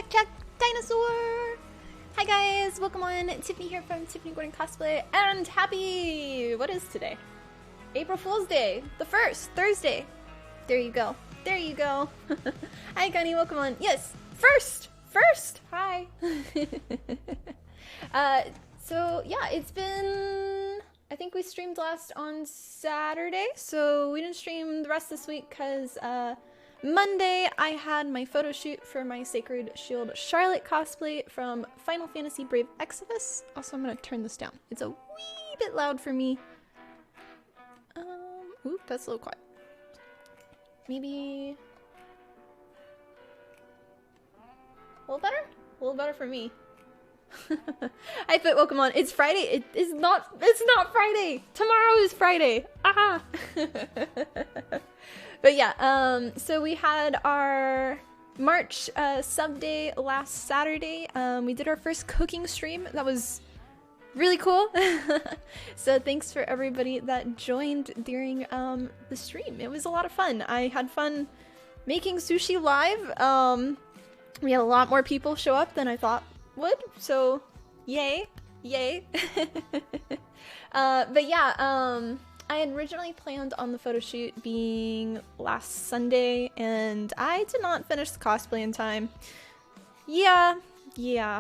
check, dinosaur! Hi guys, welcome on. Tiffany here from Tiffany Gordon Cosplay, and happy, what is today? April Fool's Day, the 1st, Thursday. There you go, there you go. Hi Gunny, welcome on. Yes, first, hi. So yeah, it's been, I think we streamed last on Saturday, so we didn't stream the rest this week because Monday I had my photo shoot for my Sacred Shield Charlotte cosplay from Final Fantasy Brave Exvius. Also, I'm gonna turn this down. It's a wee bit loud for me. Ooh, that's a little quiet. Maybe a little better? A little better for me. Hi Fit, welcome on. It's Friday. It's not Friday. Tomorrow is Friday. Ah. But yeah, so we had our March sub day last Saturday. We did our first cooking stream. That was really cool. So thanks for everybody that joined during the stream. It was a lot of fun. I had fun making sushi live. We had a lot more people show up than I thought would, so yay. But yeah, I had originally planned on the photo shoot being last Sunday, and I did not finish the cosplay in time. Yeah,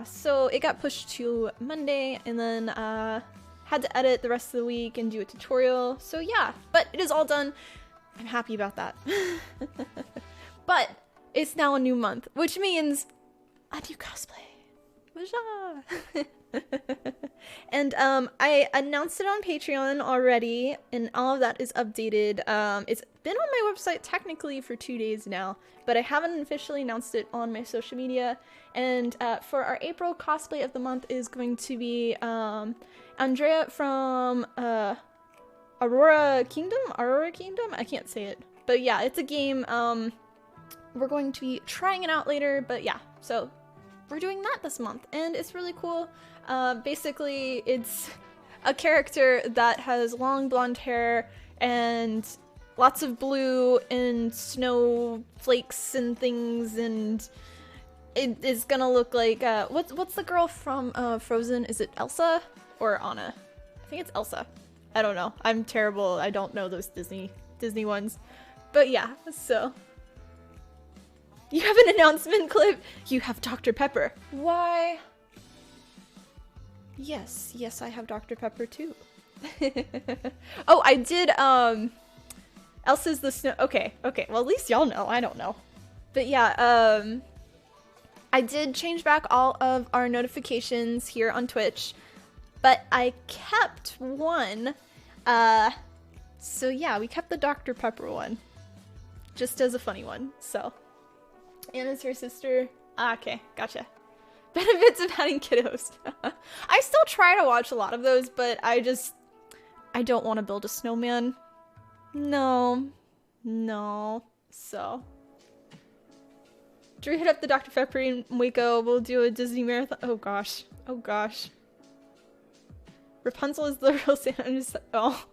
so it got pushed to Monday, and then had to edit the rest of the week and do a tutorial, so yeah, but it is all done. I'm happy about that. But it's now a new month, which means a new cosplay. And I announced it on Patreon already, and all of that is updated. It's been on my website technically for 2 days now, but I haven't officially announced it on my social media. And for our April cosplay of the month is going to be Andrea from Aurora Kingdom? I can't say it. But yeah, it's a game. We're going to be trying it out later, but yeah, so we're doing that this month, and it's really cool. Basically, it's a character that has long blonde hair and lots of blue and snowflakes and things, and it is gonna look like what's the girl from Frozen? Is it Elsa or Anna? I think it's Elsa. I don't know. I'm terrible. I don't know those Disney ones, but yeah. So. You have an announcement clip? You have Dr. Pepper. Why? Yes, I have Dr. Pepper too. Oh, I did, Elsa's the snow. Okay, well at least y'all know, I don't know. But yeah, I did change back all of our notifications here on Twitch, but I kept one. So yeah, we kept the Dr. Pepper one. Just as a funny one, so. Anna's her sister. Ah, okay, gotcha. Benefits of having kiddos. I still try to watch a lot of those, but I don't want to build a snowman. No. So. Drew hit up the Dr. Pepper and Waco. We'll do a Disney marathon. Oh gosh. Rapunzel is the real Santa. Oh.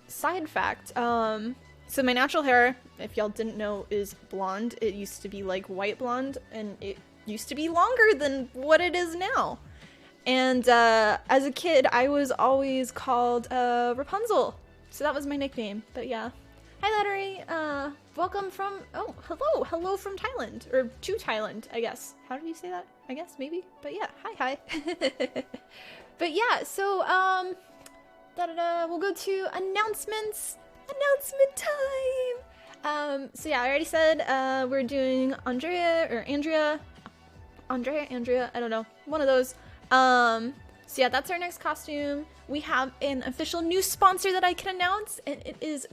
Side fact, so my natural hair, if y'all didn't know, is blonde. It used to be like white blonde, and it used to be longer than what it is now. And as a kid, I was always called Rapunzel, so that was my nickname. But yeah, hi Lettery, welcome from, oh, hello from Thailand, or to Thailand, I guess. How do you say that? I guess, maybe, but yeah, hi. But yeah, so, we'll go to announcement time! So yeah, I already said, we're doing Andrea, I don't know, one of those. So yeah, that's our next costume. We have an official new sponsor that I can announce, and it is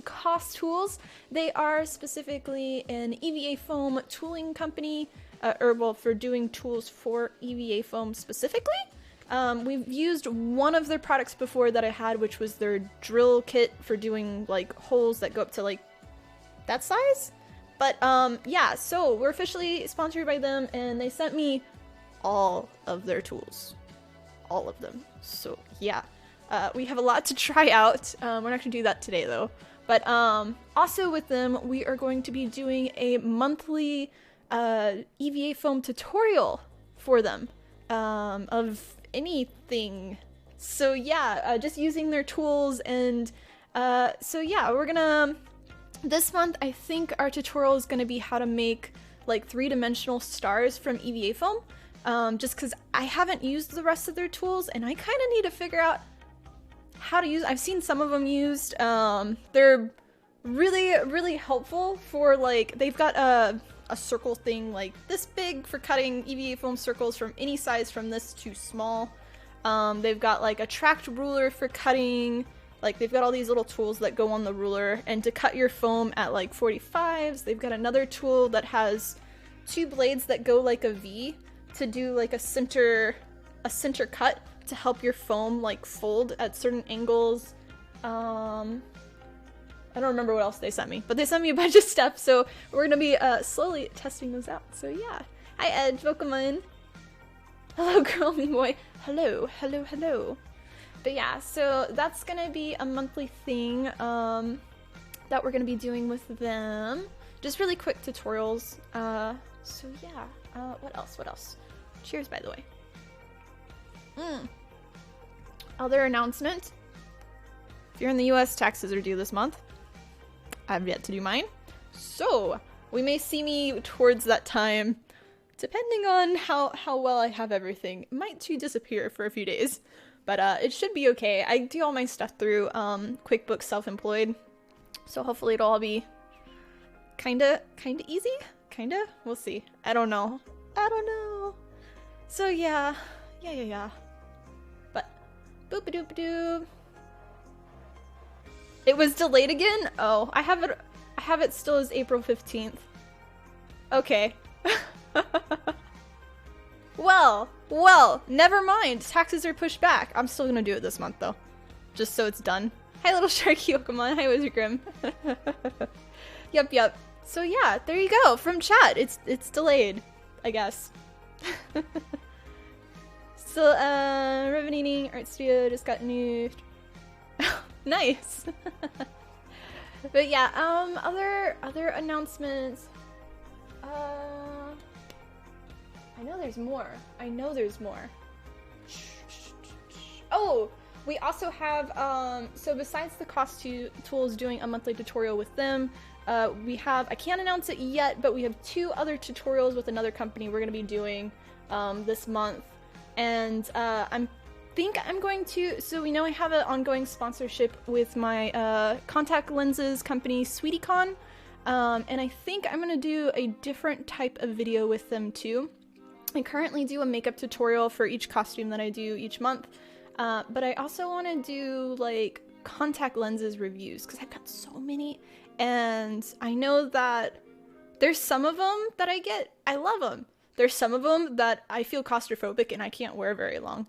Tools. They are specifically an EVA foam tooling company, for doing tools for EVA foam specifically. We've used one of their products before that I had, which was their drill kit for doing like holes that go up to like that size. But yeah, so we're officially sponsored by them, and they sent me all of their tools. All of them. So yeah, we have a lot to try out. We're not gonna do that today though. But also with them, we are going to be doing a monthly EVA Foam tutorial for them of anything. So yeah, just using their tools. And so yeah, we're gonna, this month I think our tutorial is gonna be how to make like 3-dimensional stars from EVA Foam, just because I haven't used the rest of their tools and I kind of need to figure out how to use. I've seen some of them used. They're really helpful for, like, they've got a circle thing like this big for cutting EVA foam circles from any size from this to small. They've got like a tracked ruler for cutting. Like, they've got all these little tools that go on the ruler, and to cut your foam at like 45s. They've got another tool that has 2 blades that go like a V to do like a center cut to help your foam like fold at certain angles. I don't remember what else they sent me, but they sent me a bunch of stuff, so we're gonna be slowly testing those out. So yeah. Hi Edge, welcome in. Hello girl, me boy. Hello, hello, hello. But yeah, so that's gonna be a monthly thing that we're gonna be doing with them. Just really quick tutorials. So yeah, what else? Cheers, by the way. Other announcement. If you're in the US, taxes are due this month. I've yet to do mine. So, we may see me towards that time, depending on how well I have everything. It might too disappear for a few days, but it should be okay. I do all my stuff through QuickBooks Self-Employed, so hopefully it'll all be kinda easy? Kinda? We'll see. I don't know. So yeah. But, boop-a-doop-a-doop. It was delayed again? Oh, I have it still as April 15th. Okay. Well, never mind. Taxes are pushed back. I'm still gonna do it this month though. Just so it's done. Hi little sharky Pokemon. Hi Wizard Grim. Yep. So yeah, there you go. From chat. It's delayed, I guess. Still Ribbon Eating Art Studio just got newed. Nice. But yeah, other announcements. I know there's more. Oh, we also have so besides the cost tools doing a monthly tutorial with them, we have, I can't announce it yet, but we have 2 other tutorials with another company we're going to be doing this month. And I'm going to, so we know I have an ongoing sponsorship with my contact lenses company, SweetieCon, and I think I'm going to do a different type of video with them too. I currently do a makeup tutorial for each costume that I do each month, but I also want to do like contact lenses reviews because I've got so many, and I know that there's some of them that I love them. There's some of them that I feel claustrophobic and I can't wear very long.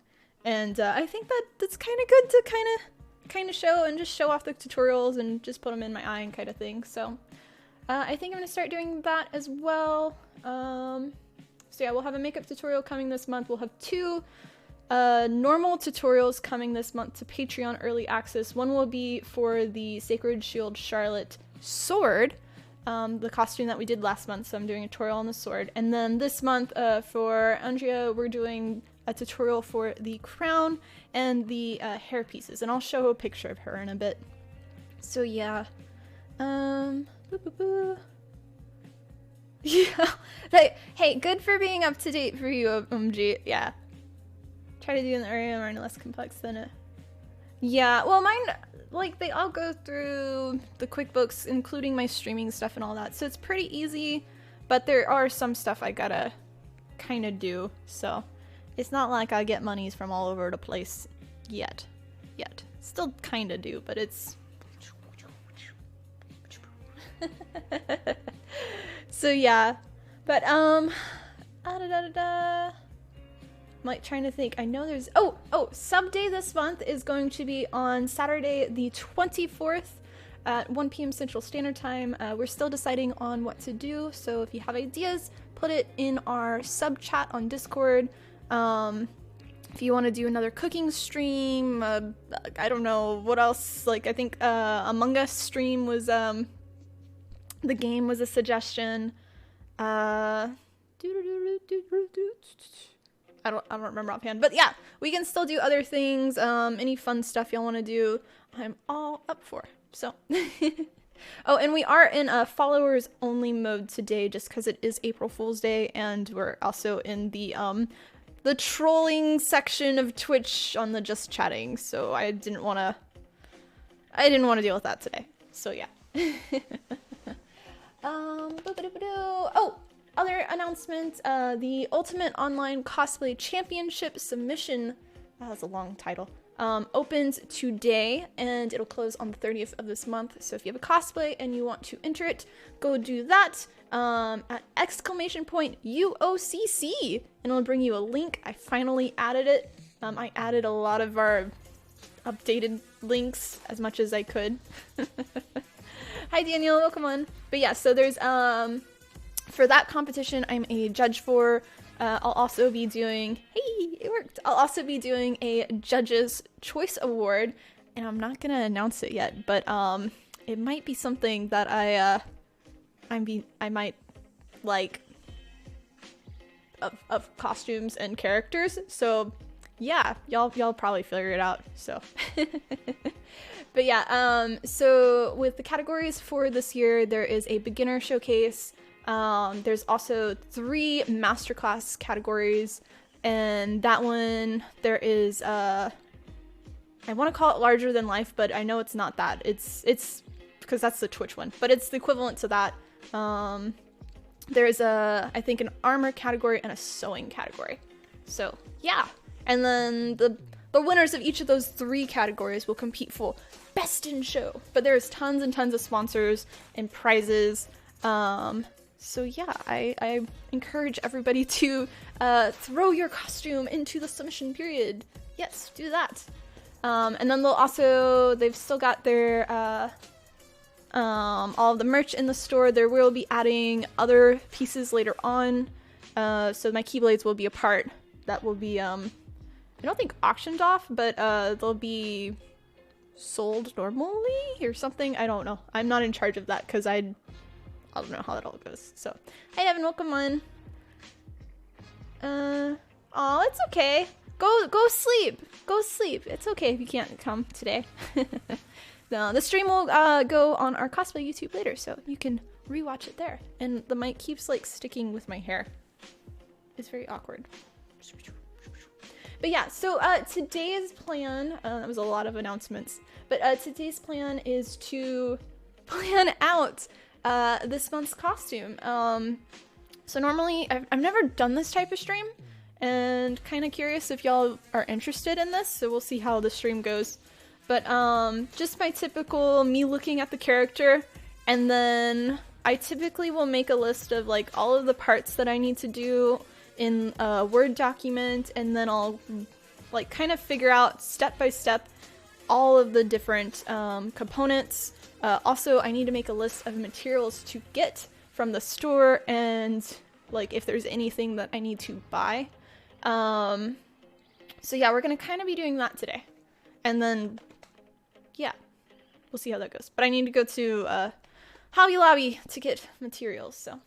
And I think that's kind of good to kind of show and just show off the tutorials and just put them in my eye and kind of thing. So I think I'm gonna start doing that as well. So yeah, we'll have a makeup tutorial coming this month. We'll have 2 normal tutorials coming this month to Patreon early access. One will be for the Sacred Shield Charlotte sword, the costume that we did last month. So I'm doing a tutorial on the sword. And then this month for Andrea, we're doing a tutorial for the crown and the hair pieces, and I'll show a picture of her in a bit. So yeah, yeah, like, hey, good for being up to date for you, OMG. Yeah, try to do an area more less complex than it. Yeah, well, mine, like, they all go through the QuickBooks, including my streaming stuff and all that, so it's pretty easy, but there are some stuff I gotta kind of do, so it's not like I get monies from all over the place yet. Still kind of do, but it's... So yeah, but I'm like trying to think. I know there's sub day this month is going to be on Saturday the 24th at 1 p.m. Central Standard Time. We're still deciding on what to do, so if you have ideas, put it in our sub chat on Discord. If you want to do another cooking stream, I don't know what else, like I think Among Us stream was, the game was a suggestion. I don't remember offhand, but yeah, we can still do other things. Any fun stuff y'all want to do, I'm all up for. So, oh, and we are in a followers only mode today, just because it is April Fool's Day, and we're also in the trolling section of Twitch on the just chatting. So I didn't want to deal with that today. So yeah. Oh, other announcement, the Ultimate Online Cosplay Championship submission, that has a long title, opens today, and it'll close on the 30th of this month. So if you have a cosplay and you want to enter it, go do that at !UOCC, and it'll bring you a link. I finally added it. I added a lot of our updated links as much as I could. Hi Daniel, welcome on. But yeah, so there's for that competition I'm a judge for. I'll also be doing, hey, it worked. I'll also be doing a Judge's Choice Award, and I'm not gonna announce it yet, but it might be something that I might like of costumes and characters. So yeah, y'all probably figure it out. So but yeah, so with the categories for this year, there is a beginner showcase. There's also 3 masterclass categories, and that one there is I want to call it larger than life, but I know it's not that. It's because that's the Twitch one, but it's the equivalent to that. There's I think an armor category and a sewing category. So yeah, and then the winners of each of those 3 categories will compete for Best in Show. But there's tons and tons of sponsors and prizes. So yeah, I encourage everybody to throw your costume into the submission period. Yes, do that. And then they've still got their all of the merch in the store. They will be adding other pieces later on. So my Keyblades will be a part that will be I don't think auctioned off, but they'll be sold normally or something. I don't know. I'm not in charge of that because I don't know how that all goes. So, hi Evan, welcome on. Oh, it's okay. Go sleep. Go sleep. It's okay if you can't come today. No, the stream will go on our cosplay YouTube later, so you can rewatch it there. And the mic keeps like sticking with my hair. It's very awkward. But yeah, so today's plan, that was a lot of announcements, but today's plan is to plan out this month's costume. So normally, I've never done this type of stream, and kind of curious if y'all are interested in this, so we'll see how the stream goes. But just my typical me looking at the character, and then I typically will make a list of like all of the parts that I need to do in a Word document, and then I'll like kind of figure out step by step all of the different components. Also, I need to make a list of materials to get from the store, and like if there's anything that I need to buy. So yeah, we're gonna kind of be doing that today, and then yeah, we'll see how that goes. But I need to go to Hobby Lobby to get materials, so.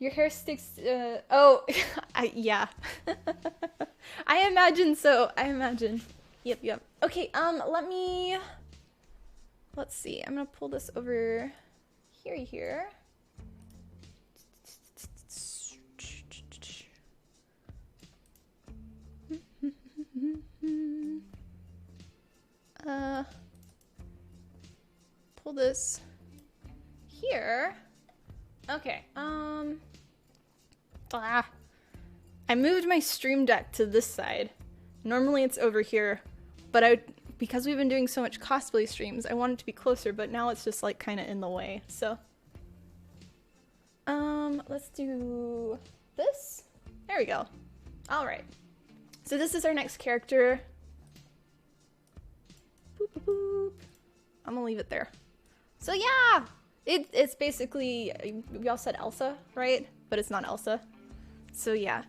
Your hair sticks, oh, yeah. I imagine so, I imagine. Yep. Okay, let's see, I'm gonna pull this over here. Pull this here. Okay, I moved my stream deck to this side. Normally it's over here, but because we've been doing so much cosplay streams, I want it to be closer, but now it's just like kind of in the way, so. Let's do this. There we go. All right. So this is our next character. Boop, boop, boop. I'm gonna leave it there. So yeah, it's basically, we all said Elsa, right? But it's not Elsa. So yeah,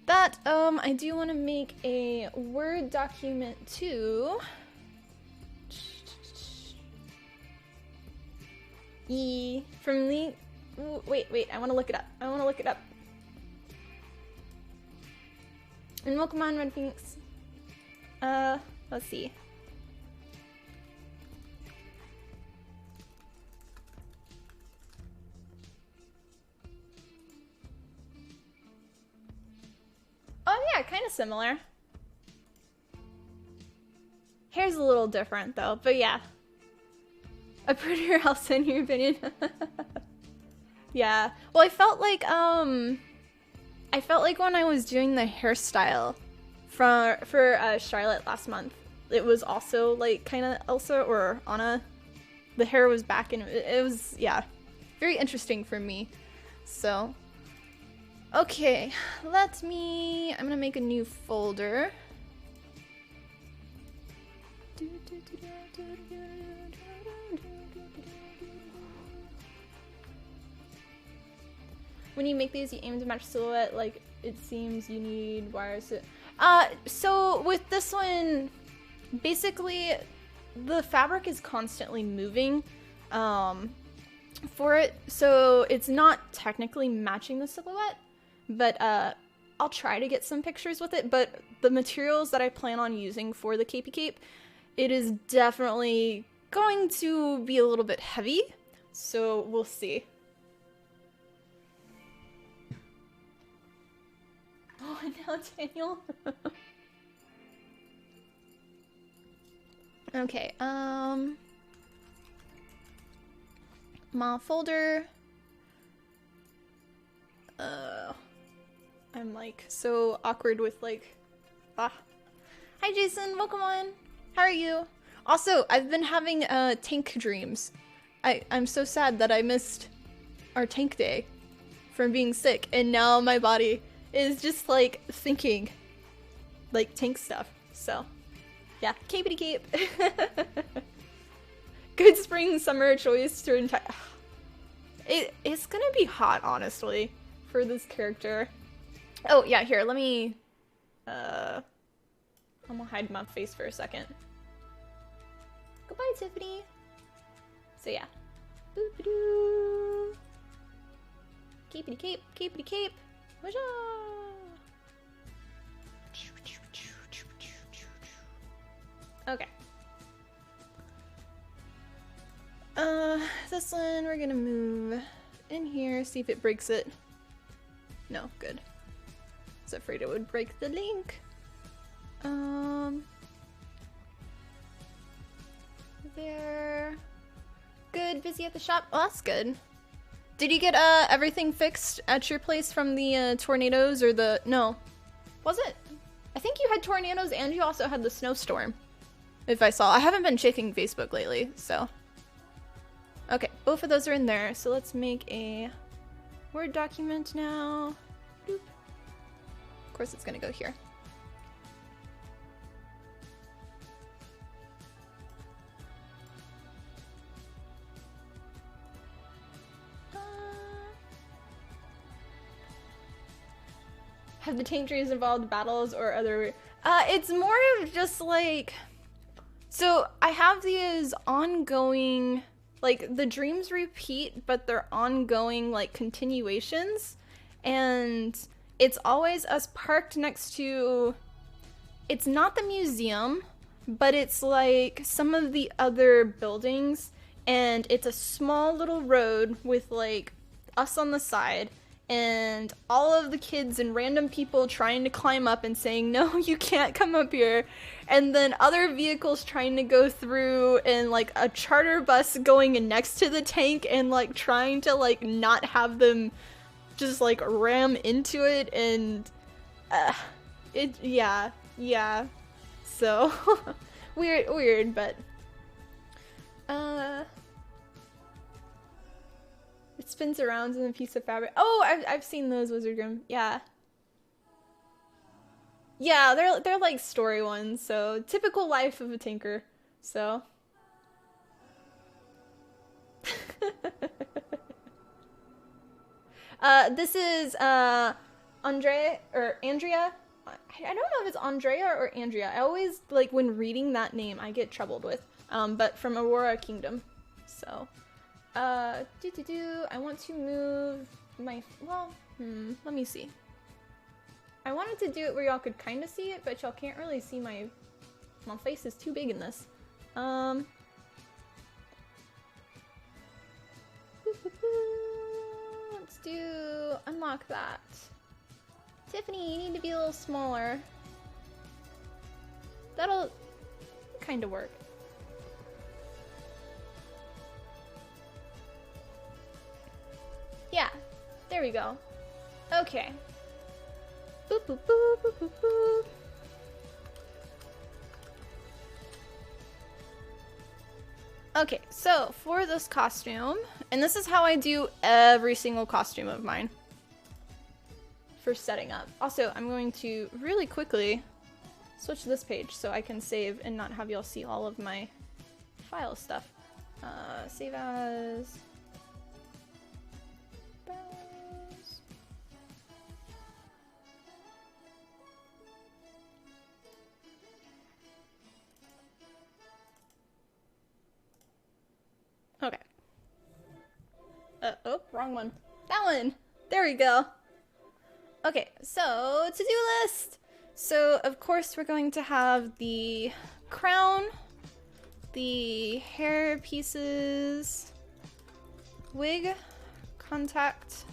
that, I do want to make a Word document too. From Ooh, wait, I want to look it up. And welcome on, Red Phoenix. Let's see. Oh yeah, kind of similar. Hair's a little different though, but yeah. A prettier house in your opinion. Yeah. Well, I felt like when I was doing the hairstyle for Charlotte last month, it was also like kind of Elsa or Anna. The hair was back and it was, yeah, very interesting for me. So, okay, I'm gonna make a new folder. When you make these, you aim to match silhouette, like it seems you need wires to... So with this one, basically the fabric is constantly moving for it, so it's not technically matching the silhouette, but I'll try to get some pictures with it. But the materials that I plan on using for the capey cape, it is definitely going to be a little bit heavy, so we'll see. Oh, and now Daniel. Okay, my folder. I'm like so awkward with like, Hi Jason, welcome on. How are you? Also, I've been having tank dreams. I'm so sad that I missed our tank day from being sick, and now my body is just like thinking like tank stuff. So yeah, capey cape. Good spring summer choice to it's gonna be hot, honestly, for this character. Oh yeah, here, let me I'm gonna hide my face for a second. Goodbye, Tiffany. So yeah. Boop-a-doo. Capey cape, capey cape. Okay. This one we're gonna move in here, see if it breaks it. No, good. I was afraid it would break the link. There. Good, busy at the shop. Oh, that's good. Did you get everything fixed at your place from the tornadoes or the... No. Was it? I think you had tornadoes and you also had the snowstorm. If I saw. I haven't been checking Facebook lately, so... Okay, both of those are in there. So let's make a Word document now. Boop. Of course it's gonna go here. Have the tank dreams involved battles or other... it's more of just like... So I have these ongoing... Like, the dreams repeat, but they're ongoing, like, continuations. And it's always us parked next to... It's not the museum, but it's, like, some of the other buildings. And it's a small little road with, like, us on the side. And all of the kids and random people trying to climb up and saying, no, you can't come up here. And then other vehicles trying to go through, and like a charter bus going in next to the tank and like trying to like not have them just like ram into it. And yeah. So weird, but it spins around in a piece of fabric. Oh, I've seen those Wizard Grim. Yeah. Yeah, they're like story ones, so typical life of a tinker. So this is Andrea or Andrea. I don't know if it's Andrea or Andrea. I always like when reading that name I get troubled with. But from Aurora Kingdom. So I want to move my, well, let me see. I wanted to do it where y'all could kind of see it, but y'all can't really see my face is too big in this. Let's do, unlock that. Tiffany, you need to be a little smaller. That'll kind of work. Yeah, there we go. Okay. Boop, boop, boop, boop, boop, boop. Okay, so for this costume, and this is how I do every single costume of mine for setting up. Also, I'm going to really quickly switch this page so I can save and not have y'all see all of my file stuff. Save as... Browse. Okay. Oh, wrong one. That one! There we go. Okay, so to-do list! So, of course, we're going to have the crown, the hair pieces, wig, contact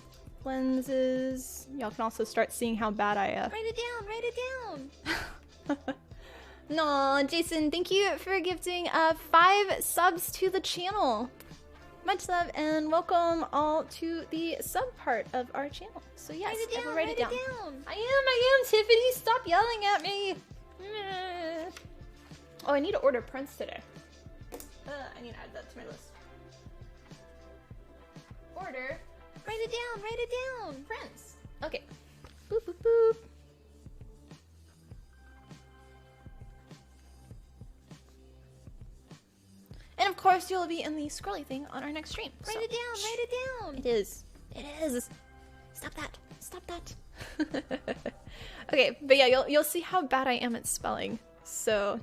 lenses. Y'all can also start seeing how bad I Write it down! No, Jason, thank you for gifting 5 subs to the channel. Much love and welcome all to the sub part of our channel. So yes, I will write it down. I am, Tiffany, stop yelling at me. Oh, I need to order prints today. I need to add that to my list. Order. Write it down! Prints. Okay. Boop, boop, boop. And of course, you'll be in the scrolly thing on our next stream. Write it down! It is. It is. Stop that. Stop that. Okay, but yeah, you'll see how bad I am at spelling. So,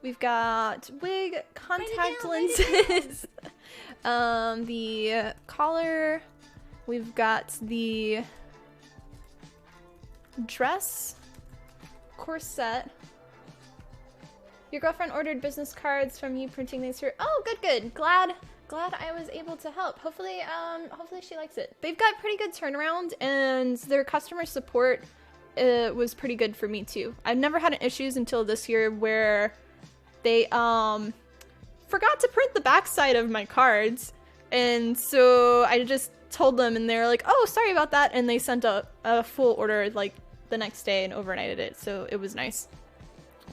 we've got wig, contact lenses, the collar. We've got the dress, corset. Your girlfriend ordered business cards from you printing these here. Oh, good. Glad I was able to help. Hopefully she likes it. They've got pretty good turnaround, and their customer support was pretty good for me too. I've never had issues until this year where they forgot to print the backside of my cards, and so I just told them, and they're like, "Oh, sorry about that," and they sent a full order like the next day and overnighted it, so it was nice.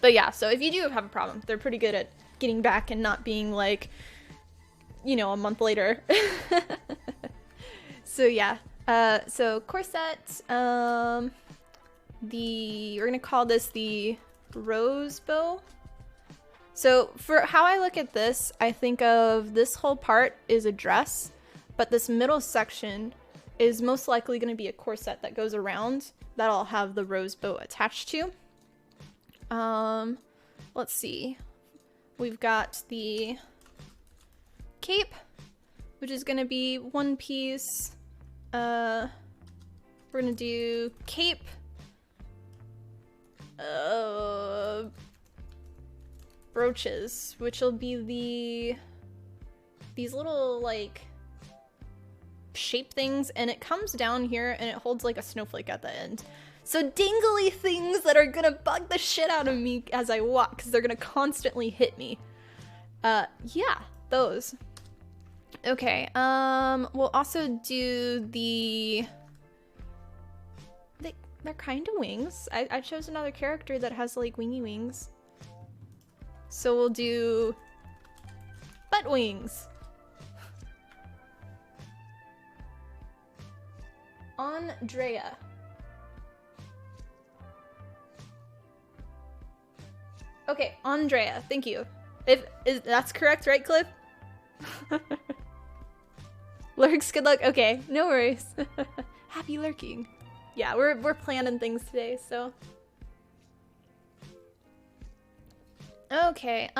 But yeah, so if you do have a problem, they're pretty good at getting back and not being like, you know, a month later. So yeah, so corset, we're gonna call this the rose bow. So for how I look at this, I think of this whole part is a dress, but this middle section is most likely gonna be a corset that goes around that I'll have the rose bow attached to. Let's see. We've got the cape, which is gonna be one piece. We're gonna do cape, brooches, which will be these little like shape things, and it comes down here and it holds like a snowflake at the end. So dingly things that are gonna bug the shit out of me as I walk, because they're gonna constantly hit me. Yeah, those. Okay, we'll also do they're kind of wings. I chose another character that has like wingy wings. So we'll do butt wings. Andrea. Okay, Andrea, thank you. That's correct, right, Cliff? Lurks, good luck. Okay, no worries. Happy lurking. Yeah, we're planning things today, so. Okay,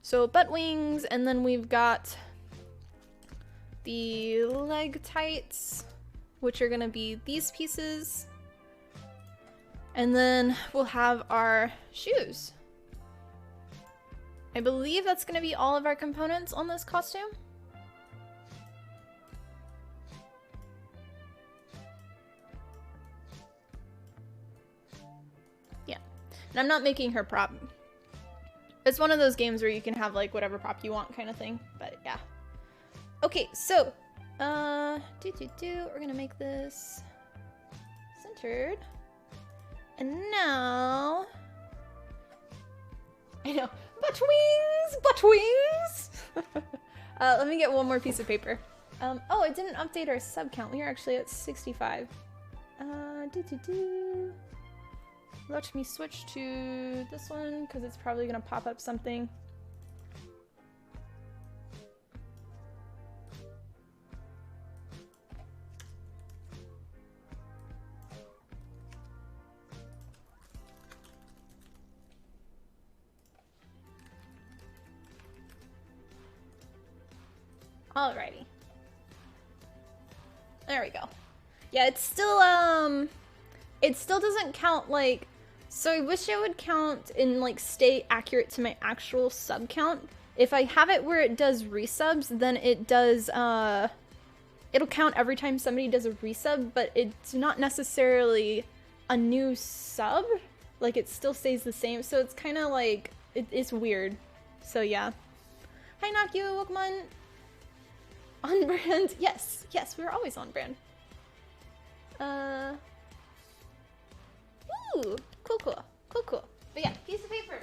So butt wings, and then we've got the leg tights, which are gonna be these pieces. And then we'll have our shoes. I believe that's gonna be all of our components on this costume. Yeah, and I'm not making her prop. It's one of those games where you can have like whatever prop you want kind of thing, but yeah. Okay, so, we're gonna make this centered. And now, I know, butt wings! Let me get one more piece of paper. Oh, it didn't update our sub count. We are actually at 65. Let me switch to this one, because it's probably gonna pop up something. Alrighty. There we go. Yeah, it still doesn't count, like, so I wish it would count and, like, stay accurate to my actual sub count. If I have it where it does resubs, then it does, it'll count every time somebody does a resub, but it's not necessarily a new sub. Like, it still stays the same, so it's kind of like, it's weird. So, yeah. Hi, Nakyu, welcome on. On brand? Yes, yes, we're always on brand. Ooh, cool. But yeah, piece of paper.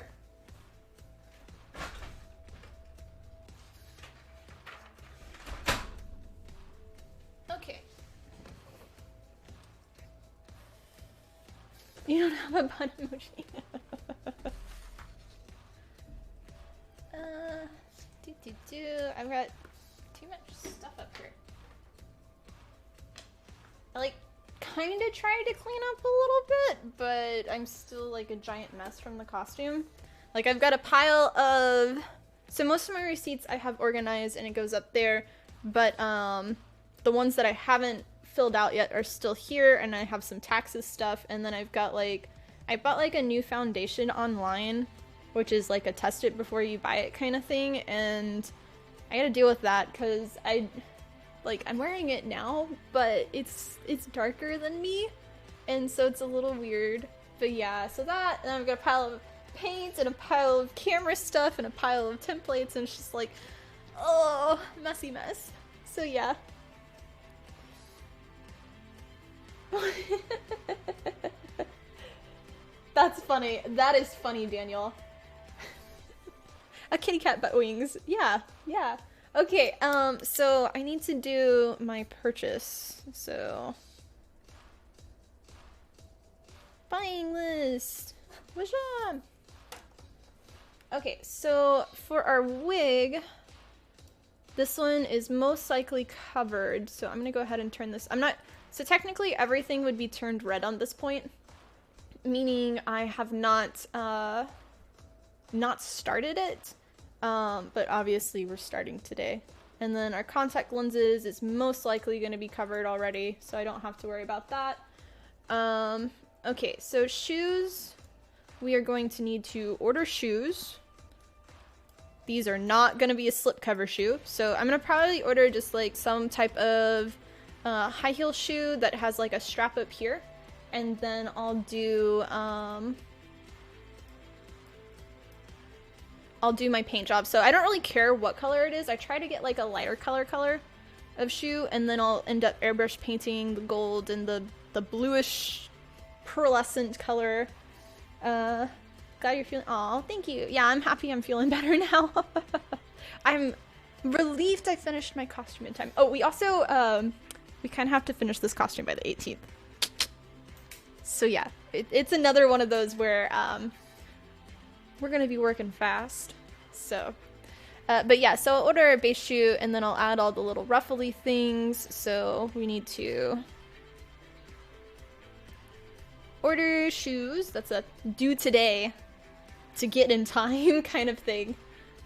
Okay. You don't have a bun emoji. I've got too much stuff up here. I like kind of tried to clean up a little bit, but I'm still like a giant mess from the costume. Like I've got a pile of, so most of my receipts I have organized and it goes up there, but the ones that I haven't filled out yet are still here, and I have some taxes stuff, and then I've got like, I bought like a new foundation online, which is like a test it before you buy it kind of thing, and I gotta deal with that because I'm wearing it now, but it's darker than me, and so it's a little weird. But yeah, so that, and I've got a pile of paint and a pile of camera stuff and a pile of templates, and it's just like, oh, messy mess. So yeah. That's funny. That is funny, Daniel. A kitty cat butt wings. Yeah. Okay, so I need to do my purchase, so... Buying list! What's up? Okay, so for our wig, this one is most likely covered, so I'm gonna go ahead and turn this... So technically everything would be turned red on this point, meaning I have not started it. But obviously we're starting today. And then our contact lenses is most likely going to be covered already, so I don't have to worry about that. Okay, so shoes. We are going to need to order shoes. These are not going to be a slipcover shoe, so I'm going to probably order just like some type of high heel shoe that has like a strap up here. And then I'll do my paint job. So I don't really care what color it is. I try to get like a lighter color of shoe, and then I'll end up airbrush painting the gold and the bluish pearlescent color. Glad you're feeling, aw, thank you. Yeah, I'm happy I'm feeling better now. I'm relieved I finished my costume in time. Oh, we also, we kind of have to finish this costume by the 18th. So yeah, it's another one of those where, we're gonna be working fast, so. But yeah, so I'll order a base shoe, and then I'll add all the little ruffly things. So we need to order shoes. That's a due today to get in time kind of thing.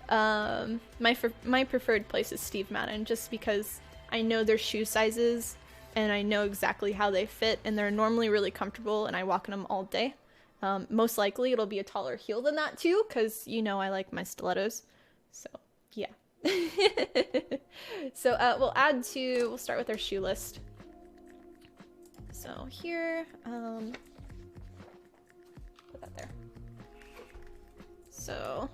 My preferred place is Steve Madden, just because I know their shoe sizes and I know exactly how they fit, and they're normally really comfortable, and I walk in them all day. Most likely it'll be a taller heel than that too, because you know I like my stilettos. So yeah. So we'll start with our shoe list. So here, put that there. So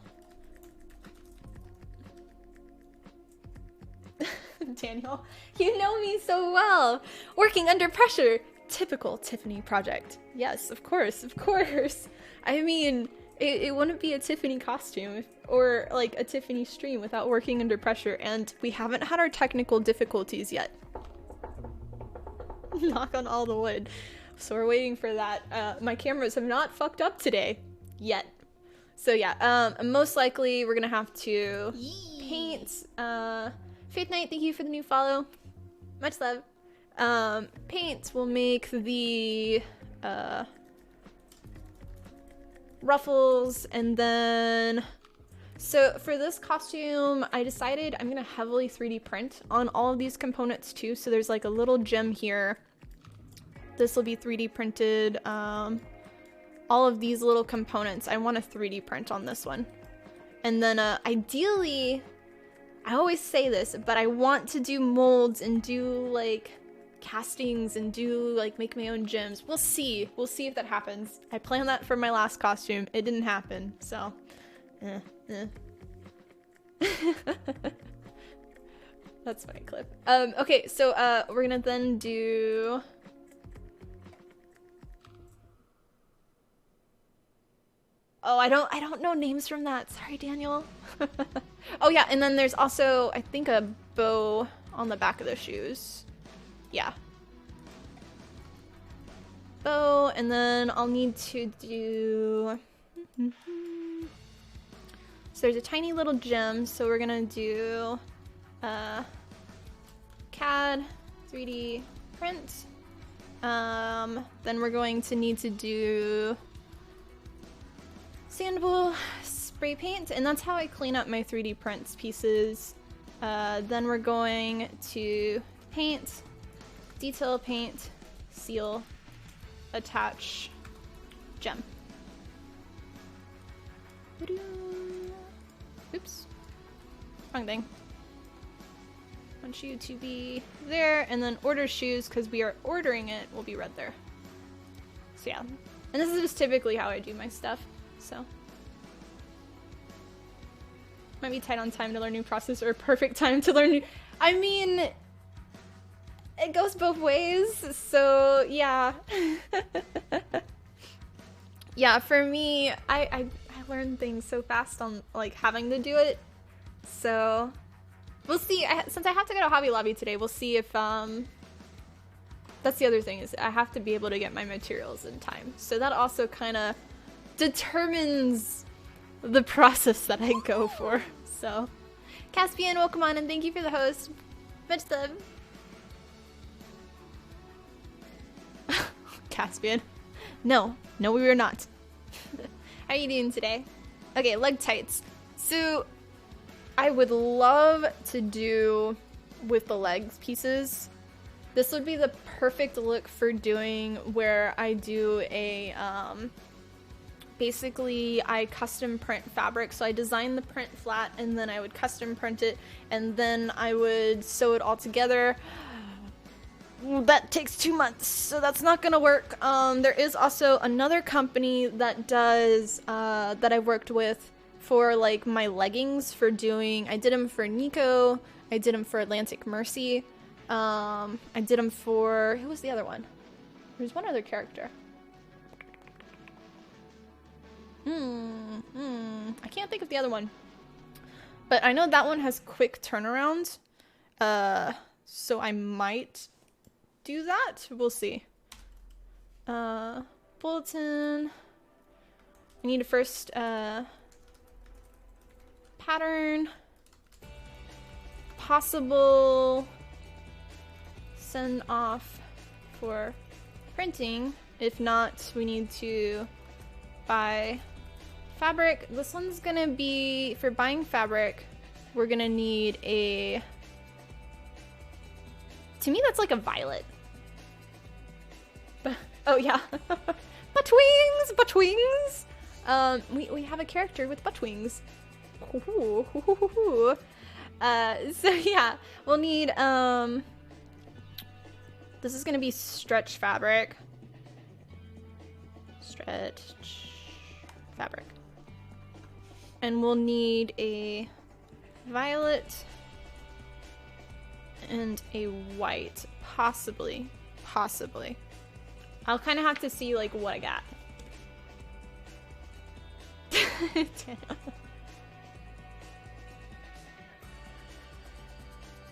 Daniel, you know me so well. Working under pressure. Typical Tiffany project. Yes, of course, of course. I mean, it wouldn't be a Tiffany costume or like a Tiffany stream without working under pressure, and we haven't had our technical difficulties yet. Knock on all the wood. So we're waiting for that. My cameras have not fucked up today yet. So yeah, most likely we're gonna have to paint. Faith Knight, thank you for the new follow. Much love. Paint will make the ruffles, and then so for this costume I decided I'm gonna heavily 3D print on all of these components too. So there's like a little gem here. This will be 3D printed. All of these little components I want to 3D print on this one, and then ideally, I always say this, but I want to do molds and do like castings and do like make my own gems. We'll see if that happens. I planned that for my last costume. It didn't happen, so that's my clip. Okay, so we're gonna then do I don't know names from that. Sorry, Daniel. Oh yeah, and then there's also I think a bow on the back of the shoes. Yeah. Bow, and then I'll need to do so there's a tiny little gem, so we're gonna do CAD 3D print. Then we're going to need to do sandable spray paint, and that's how I clean up my 3D prints pieces. Then we're going to paint, detail paint, seal, attach, gem. Oops, wrong thing. Want you to be there, and then order shoes, because we are ordering it, will be right there. So yeah, and this is just typically how I do my stuff. So might be tight on time to learn new process, or perfect time to learn new. I mean, it goes both ways. So yeah. Yeah, for me, I learn things so fast on like having to do it. So we'll see. Since I have to go to Hobby Lobby today, we'll see if that's the other thing, is I have to be able to get my materials in time. So that also kind of determines the process that I go for. So Caspian, welcome on, and thank you for the host. Much love. Caspian. No, we were not. How are you doing today? Okay, leg tights. So I would love to do with the legs pieces. This would be the perfect look for doing where I do a basically I custom print fabric. So I design the print flat, and then I would custom print it, and then I would sew it all together. That takes 2 months, so that's not gonna work. There is also another company that does that I worked with for like my leggings for doing. I did them for Nico. I did them for Atlantic Mercy. I did them for, who was the other one? There's one other character. I can't think of the other one. But I know that one has quick turnaround. So I might do that. We'll see. Bulletin. I need to first pattern. Possible send off for printing. If not, we need to buy fabric. This one's gonna be, for buying fabric, we're gonna need a, to me that's like a violet. Oh yeah. Butt wings! Butt wings! We have a character with butt wings. So yeah, we'll need, this is gonna be stretch fabric. Stretch fabric. And we'll need a violet and a white, possibly. I'll kind of have to see like what I got.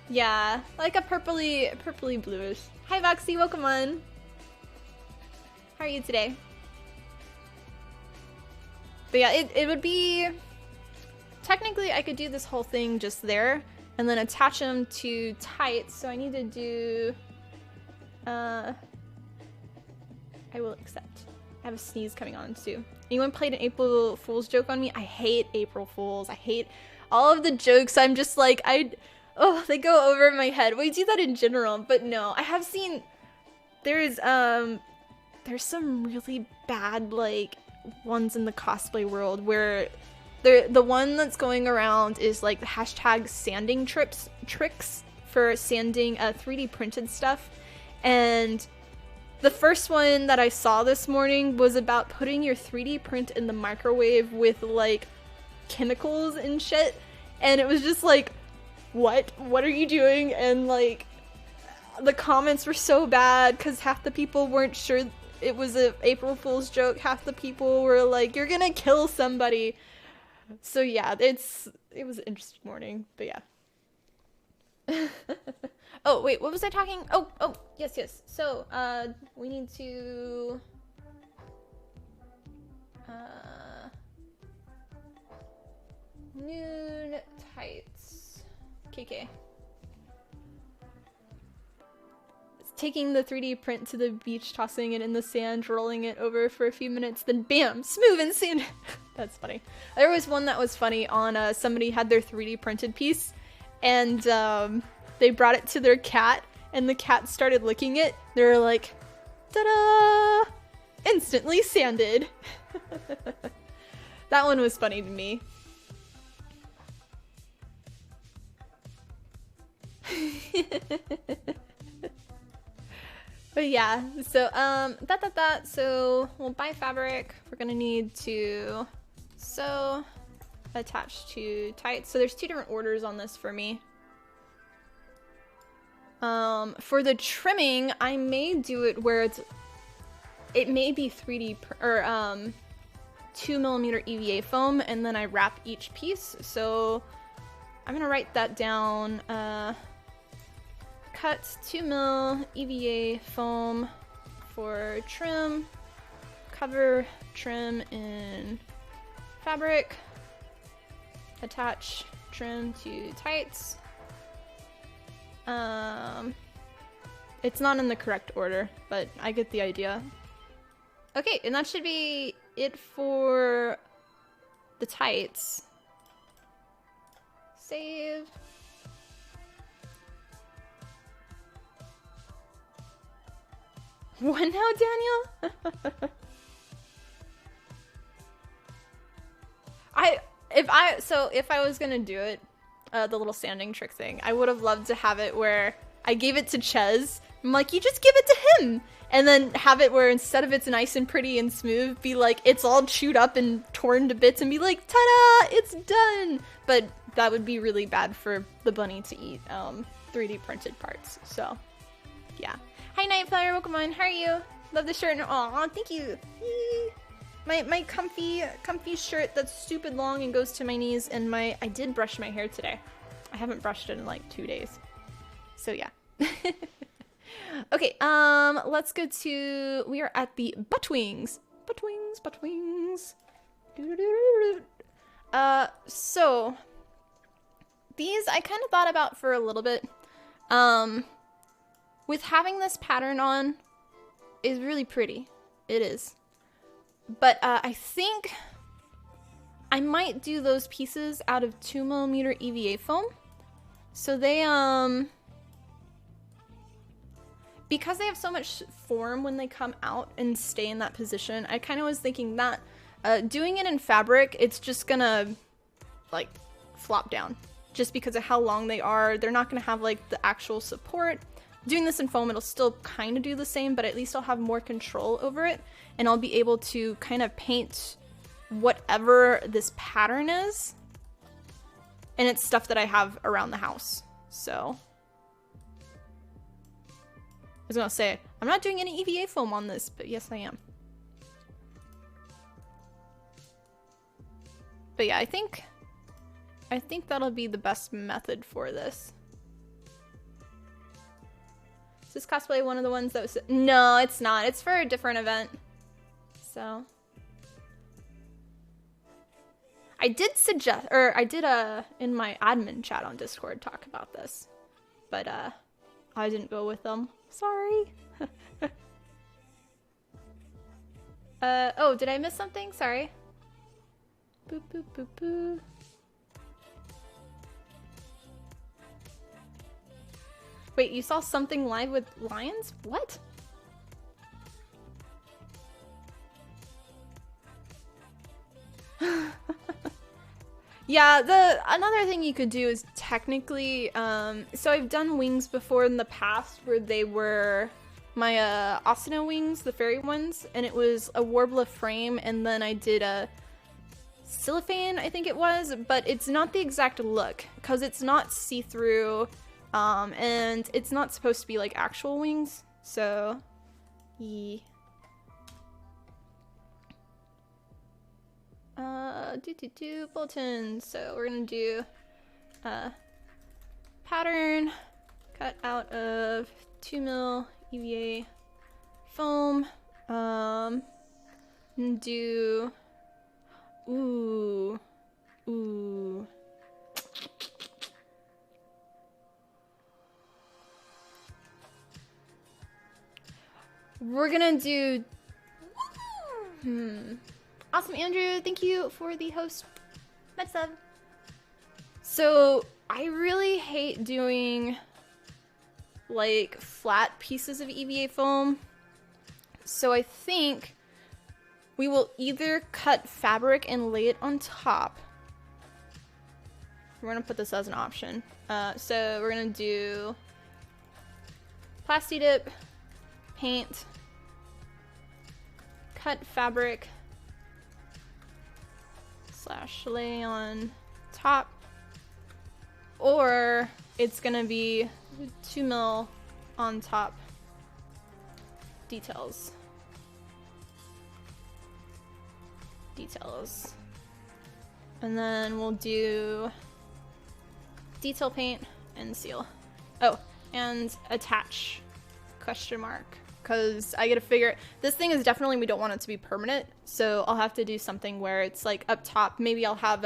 Yeah, like a purpley bluish. Hi Voxy, welcome on. How are you today? But yeah, it would be, technically I could do this whole thing just there and then attach them to tights. So I need to do, I will accept. I have a sneeze coming on too. Anyone played an April Fool's joke on me? I hate April Fools. I hate all of the jokes. I'm just like, oh, they go over my head. We do that in general, but no. I have seen, there's some really bad, like, ones in the cosplay world where the one that's going around is like the hashtag sanding tricks for sanding 3D printed stuff. And the first one that I saw this morning was about putting your 3D print in the microwave with like chemicals and shit. And it was just like, what are you doing? And like the comments were so bad because half the people weren't sure it was a April Fool's joke. Half the people were like, you're gonna kill somebody. So yeah, it was an interesting morning, but yeah. Oh wait, what was I talking? Oh yes. So we need to noon tights. KK. Taking the 3D print to the beach, tossing it in the sand, rolling it over for a few minutes, then bam, smooth and sand. That's funny. There was one that was funny on somebody had their 3D printed piece and they brought it to their cat and the cat started licking it. They were like, ta-da! Instantly sanded. That one was funny to me. But yeah, so so we'll buy fabric. We're gonna need to sew, attach to tights. So there's two different orders on this for me. For the trimming, I may do it where it may be 3D or 2mm EVA foam, and then I wrap each piece. So I'm gonna write that down. Cut 2mm EVA foam for trim, cover trim in fabric, attach trim to tights. It's not in the correct order, but I get the idea. Okay, and that should be it for the tights. Save. What now, Daniel? If I was gonna do it, the little sanding trick thing, I would have loved to have it where I gave it to Ches. I'm like, you just give it to him, and then have it where instead of it's nice and pretty and smooth, be like it's all chewed up and torn to bits, and be like, ta-da, it's done. But that would be really bad for the bunny to eat 3D printed parts. So, yeah. Hi Nightflower, welcome on. How are you? Love the shirt. Aw, thank you. Yee. My comfy shirt that's stupid long and goes to my knees, and I did brush my hair today. I haven't brushed it in like 2 days. So yeah. Okay, let's go to, we are at the butt wings. Butt wings. So these I kind of thought about for a little bit. With having this pattern on is really pretty. It is. But I think I might do those pieces out of 2mm EVA foam. So they, because they have so much form when they come out and stay in that position, I kind of was thinking that doing it in fabric, it's just gonna, like, flop down. Just because of how long they are. They're not gonna have, like, the actual support. Doing this in foam, it'll still kind of do the same, but at least I'll have more control over it. And I'll be able to kind of paint whatever this pattern is. And it's stuff that I have around the house. So I was gonna say, I'm not doing any EVA foam on this, but yes I am. But yeah, I think that'll be the best method for this. Is this cosplay one of the ones that was... No, it's not. It's for a different event. So I did suggest, or I did in my admin chat on Discord talk about this, but I didn't go with them. Sorry. Oh, did I miss something? Sorry. Boop, boop, boop, boop. Wait, you saw something live with lions? What? Yeah, another thing you could do is technically, so I've done wings before in the past where they were my Asuna wings, the fairy ones, and it was a Warbler frame, and then I did a cellophane, I think it was, but it's not the exact look, because it's not see-through, and it's not supposed to be like actual wings, so yeah. Bulletins. So we're gonna do pattern cut out of 2mm EVA foam. And do ooh. We're gonna do Awesome, Andrew. Thank you for the host. Med sub. So I really hate doing like flat pieces of EVA foam. So I think we will either cut fabric and lay it on top. We're gonna put this as an option. So we're gonna do Plasti Dip, paint, cut fabric, / lay on top, or it's gonna be 2mm on top details, and then we'll do detail paint and seal. Oh, and attach question mark, because I gotta figure, this thing is definitely, we don't want it to be permanent, so I'll have to do something where it's like up top. Maybe I'll have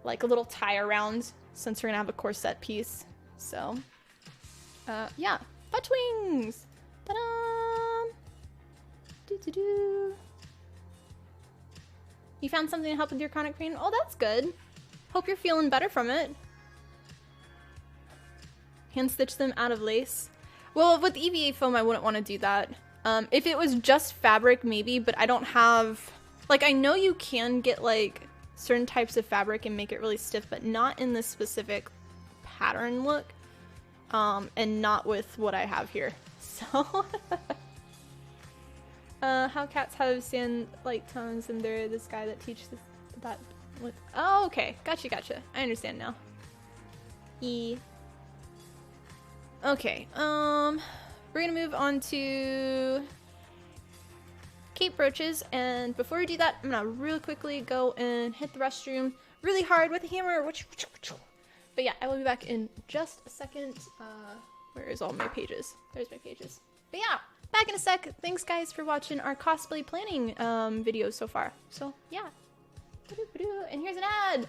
like a little tie around, since we're gonna have a corset piece. So yeah, butt wings. Ta-da! Do. You found something to help with your chronic pain? Oh, that's good. Hope you're feeling better from it. Hand stitch them out of lace. Well, with EVA foam, I wouldn't want to do that. If it was just fabric, maybe, but I don't have... Like, I know you can get, like, certain types of fabric and make it really stiff, but not in this specific pattern look. And not with what I have here. So... how cats have sand-like tones, and they're this guy that teaches that with... Oh, okay. Gotcha. I understand now. Okay, we're gonna move on to Cape Brooches, and before we do that, I'm gonna real quickly go and hit the restroom really hard with a hammer. But yeah, I will be back in just a second. Where is all my pages? There's my pages. But yeah, back in a sec. Thanks guys for watching our cosplay planning videos so far. So yeah, and here's an ad.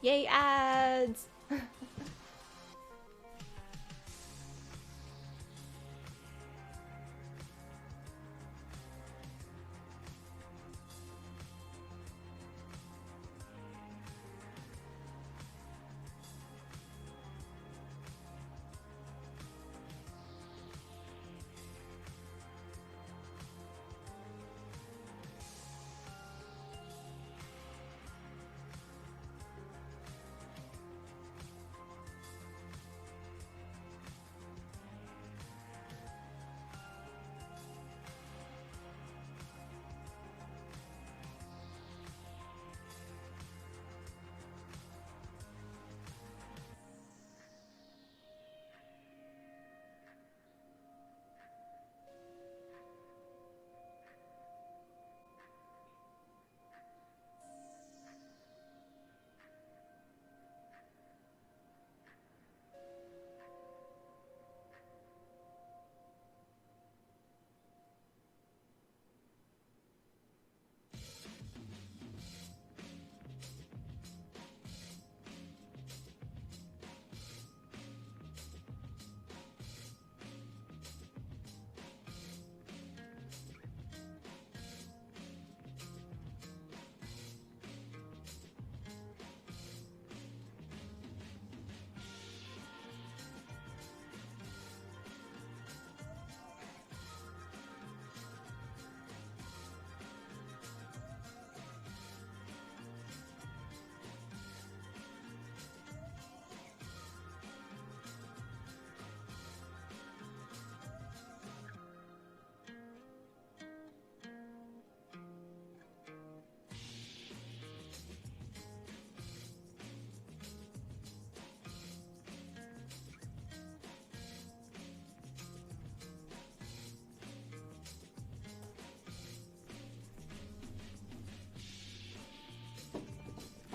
Yay, ads.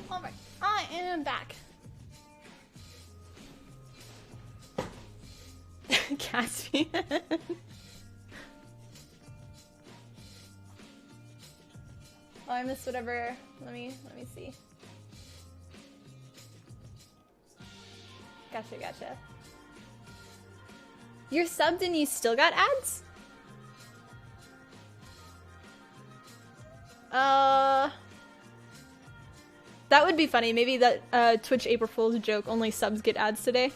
Alright, I am back. Caspian. Oh, I missed whatever. Let me see. Gotcha. You're subbed and you still got ads? That would be funny. Maybe that Twitch April Fool's joke, only subs get ads today.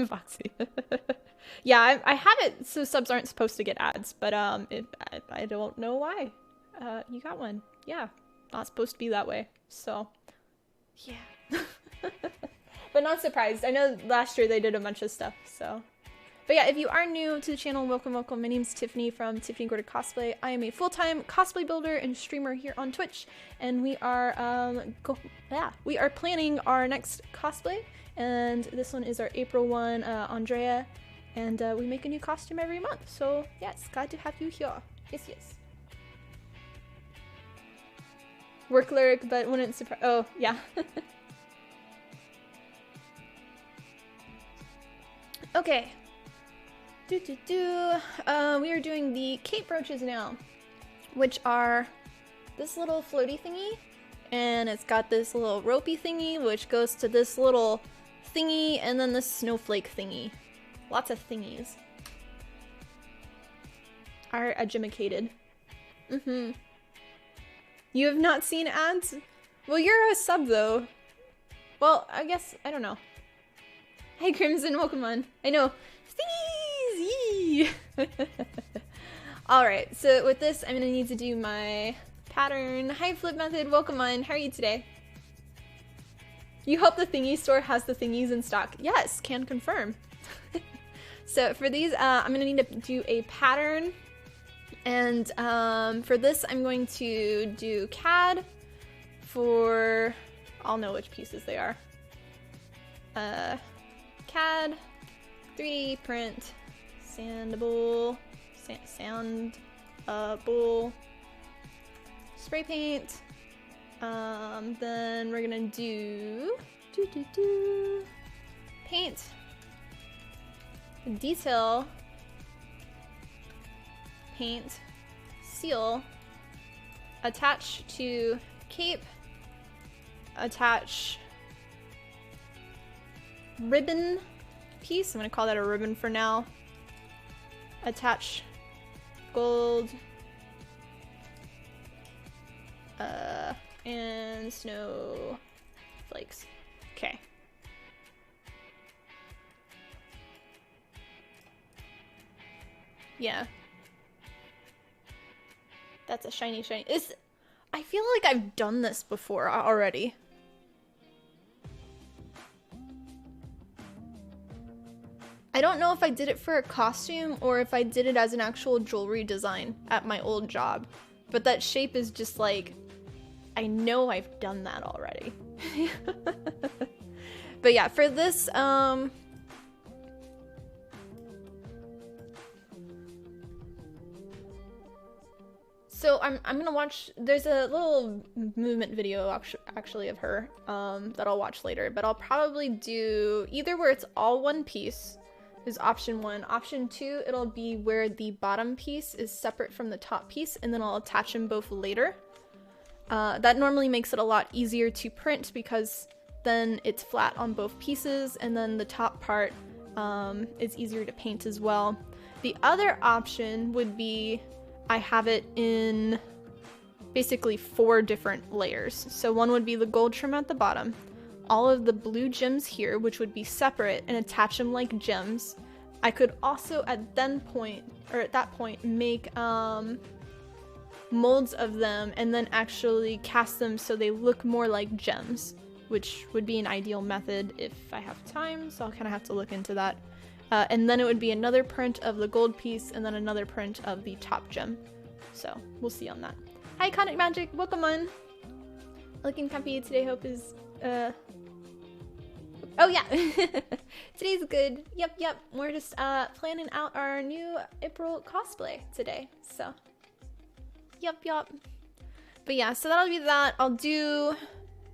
Foxy. Yeah, I had it so subs aren't supposed to get ads, but I don't know why. You got one. Yeah, not supposed to be that way. So, yeah. But not surprised. I know last year they did a bunch of stuff, so. But yeah, if you are new to the channel, welcome. My name's Tiffany from Tiffany Gorda Cosplay. I am a full-time cosplay builder and streamer here on Twitch, and we are we are planning our next cosplay, and this one is our April one, Andrea, and we make a new costume every month. So yes, glad to have you here. Yes. Work lyric, but wouldn't surprise. Oh yeah. Okay. We are doing the cape brooches now, which are this little floaty thingy, and it's got this little ropey thingy, which goes to this little thingy, and then this snowflake thingy. Lots of thingies. Are agimicated. You have not seen ads? Well, you're a sub though. Well, I guess, I don't know. Hey Crimson, welcome on. I know. Thingies! Alright, so with this, I'm gonna need to do my pattern. Hi Flip Method, welcome on. How are you today? You hope the thingy store has the thingies in stock. Yes, can confirm. So for these, I'm gonna need to do a pattern. And for this, I'm going to do CAD for, I'll know which pieces they are. CAD, 3D print, sandable, sandable, spray paint. Then we're gonna do paint, detail, paint, seal, attach to cape, attach ribbon piece. I'm gonna call that a ribbon for now. Attach gold and snow flakes. Okay. Yeah. That's a shiny. I feel like I've done this before already. I don't know if I did it for a costume or if I did it as an actual jewelry design at my old job. But that shape is just like, I know I've done that already. But yeah, for this, so I'm gonna watch, there's a little movement video actually of her that I'll watch later, but I'll probably do either where it's all one piece is option 1. Option 2, it'll be where the bottom piece is separate from the top piece, and then I'll attach them both later. That normally makes it a lot easier to print because then it's flat on both pieces, and then the top part is easier to paint as well. The other option would be I have it in basically 4 different layers. So one would be the gold trim at the bottom, all of the blue gems here, which would be separate, and attach them like gems. I could also at that point make molds of them and then actually cast them so they look more like gems, which would be an ideal method if I have time, so I'll kind of have to look into that. And then it would be another print of the gold piece and then another print of the top gem. So we'll see on that. Hi Conic Magic, welcome on. Looking comfy today, hope is oh yeah. Today's good. Yep. We're just planning out our new April cosplay today. So yep. But yeah, so that'll be that. I'll do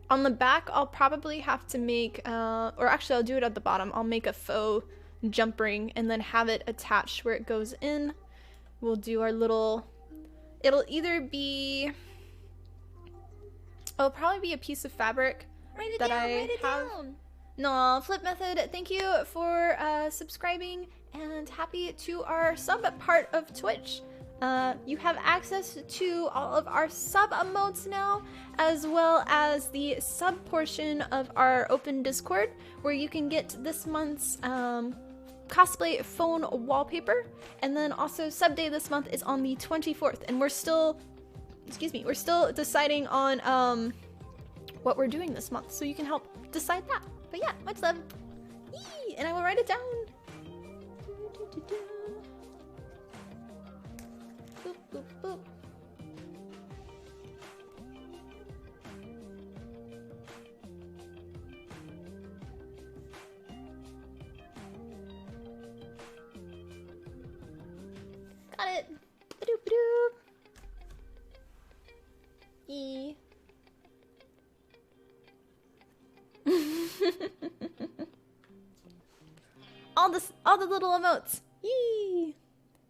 on the back, I'll probably have to make or actually I'll do it at the bottom. I'll make a faux jump ring and then have it attached where it goes in. We'll do our little, it'll either be, it'll probably be a piece of fabric that I have. No, Flip Method, thank you for subscribing and happy to our sub part of Twitch. You have access to all of our sub emotes now, as well as the sub portion of our open Discord, where you can get this month's cosplay phone wallpaper. And then also sub day this month is on the 24th, and we're still deciding on what we're doing this month, so you can help decide that. But yeah, much love. Yee! And I will write it down. Boop, boop, boop. Got it. Ba-doop, ba-doop. Yee. all the little emotes. Yee!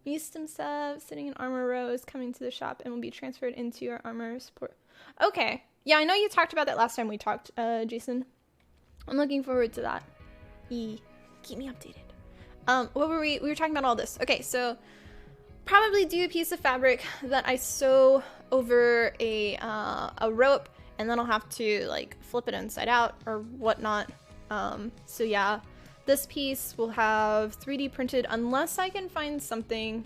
Mustum sub, sitting in armor row is coming to the shop and will be transferred into your armor support. Okay. Yeah, I know you talked about that last time we talked, Jason. I'm looking forward to that. Yee. Keep me updated. What were we were talking about all this. Okay, so probably do a piece of fabric that I sew over a rope, and then I'll have to like flip it inside out or whatnot. So yeah, this piece will have 3D printed unless I can find something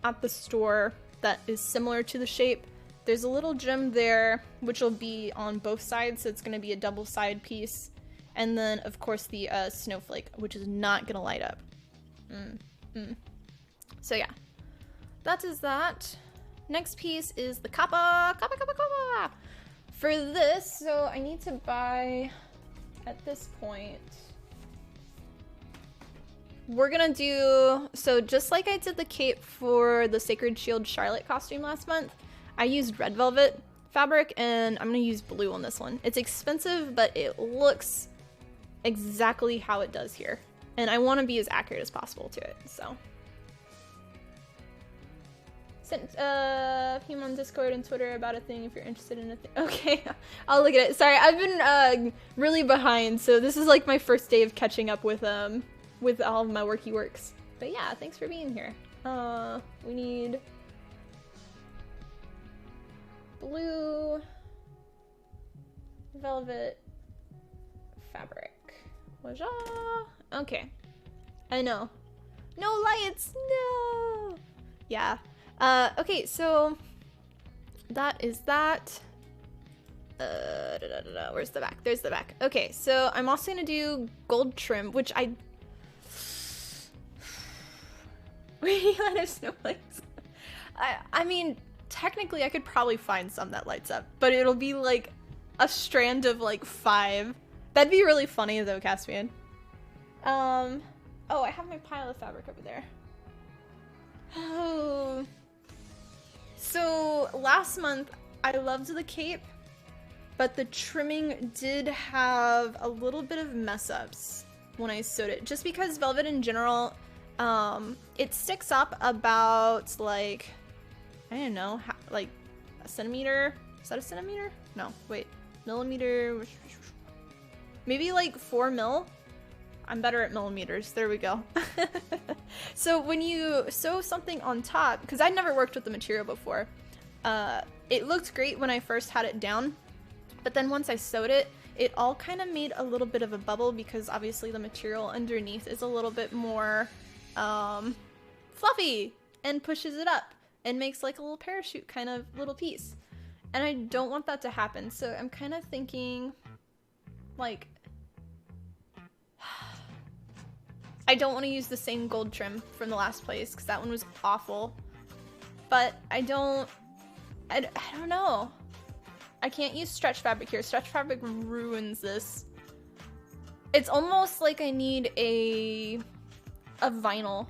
at the store that is similar to the shape. There's a little gem there, which will be on both sides, so it's going to be a double side piece. And then, of course, the snowflake, which is not going to light up. So yeah, that is that. Next piece is the kappa. For this, so I need to buy, at this point, we're gonna do, so just like I did the cape for the Sacred Shield Charlotte costume last month, I used red velvet fabric, and I'm gonna use blue on this one. It's expensive, but it looks exactly how it does here. And I want to be as accurate as possible to it, so. Sent a few on Discord and Twitter about a thing if you're interested in a thing. Okay, I'll look at it. Sorry, I've been really behind, so this is like my first day of catching up with all of my worky works. But yeah, thanks for being here. We need blue velvet fabric. Waja. Okay. I know. No lights! No! Yeah. Okay, so that is that. Where's the back? There's the back. Okay, so I'm also gonna do gold trim, which radioactive snowflakes. I mean, technically I could probably find some that lights up, but it'll be like a strand of like 5. That'd be really funny though, Caspian. Oh, I have my pile of fabric over there. Oh. So last month I loved the cape, but the trimming did have a little bit of mess ups when I sewed it, just because velvet in general, it sticks up about like, I don't know, like a centimeter. Is that a centimeter? No, wait, millimeter, maybe like 4 mil. I'm better at millimeters. There we go. So when you sew something on top, because I'd never worked with the material before, it looked great when I first had it down, but then once I sewed it, it all kind of made a little bit of a bubble because obviously the material underneath is a little bit more fluffy and pushes it up and makes like a little parachute kind of little piece. And I don't want that to happen, so I'm kind of thinking like, I don't want to use the same gold trim from the last place because that one was awful. But I don't know. I can't use stretch fabric here. Stretch fabric ruins this. It's almost like I need a vinyl,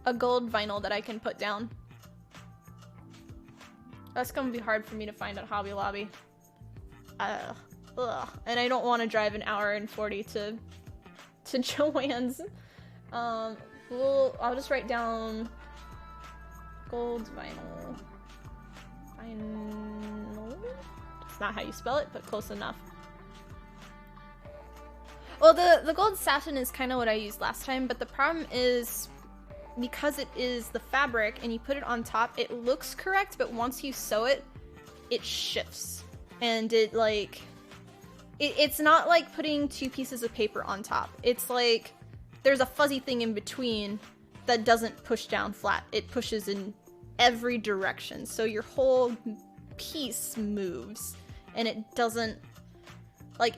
a gold vinyl that I can put down. That's gonna be hard for me to find at Hobby Lobby. And I don't want to drive an hour and 40 to Joann's. I'll just write down gold vinyl. Vinyl? That's not how you spell it, but close enough. Well, the gold satin is kind of what I used last time, but the problem is because it is the fabric and you put it on top, it looks correct, but once you sew it, it shifts. And it like, it's not like putting two pieces of paper on top. It's like there's a fuzzy thing in between that doesn't push down flat. It pushes in every direction. So your whole piece moves and it doesn't, like,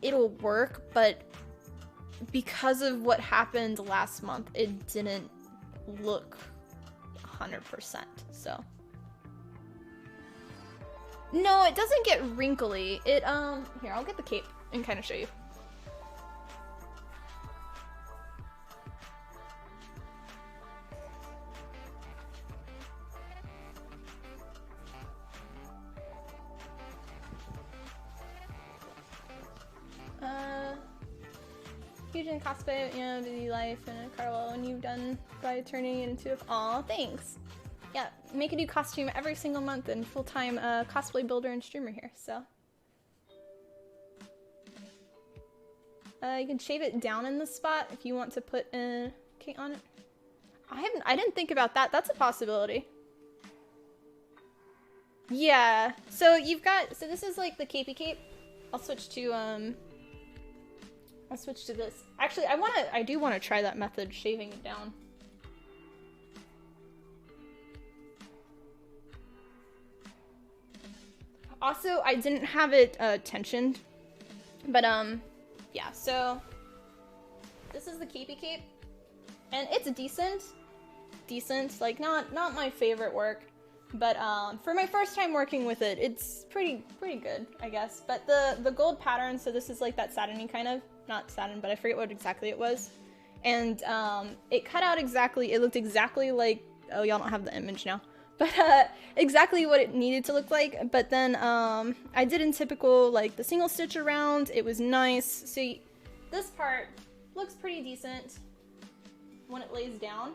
it'll work, but because of what happened last month, it didn't look 100%, so. No, it doesn't get wrinkly. It, here, I'll get the cape and kind of show you. Huge in cosplay, you know, busy life and a Carlo, and you've done by turning it into a. Aw, thanks. Yeah, make a new costume every single month and full-time cosplay builder and streamer here, so. You can shave it down in the spot if you want to put a cape on it. I didn't think about that. That's a possibility. Yeah, so you've got, so this is like the capey cape. I'll switch to this. Actually, I do want to try that method, shaving it down. Also, I didn't have it tensioned, but yeah, so this is the capey cape, and it's decent, like not my favorite work, but for my first time working with it, it's pretty good, I guess. But the gold pattern, so this is like that satiny kind of, not satin, but I forget what exactly it was, and it cut out exactly, it looked exactly like, oh, y'all don't have the image now, but exactly what it needed to look like. But then I did in typical, like, the single stitch around. It was nice. So this part looks pretty decent when it lays down,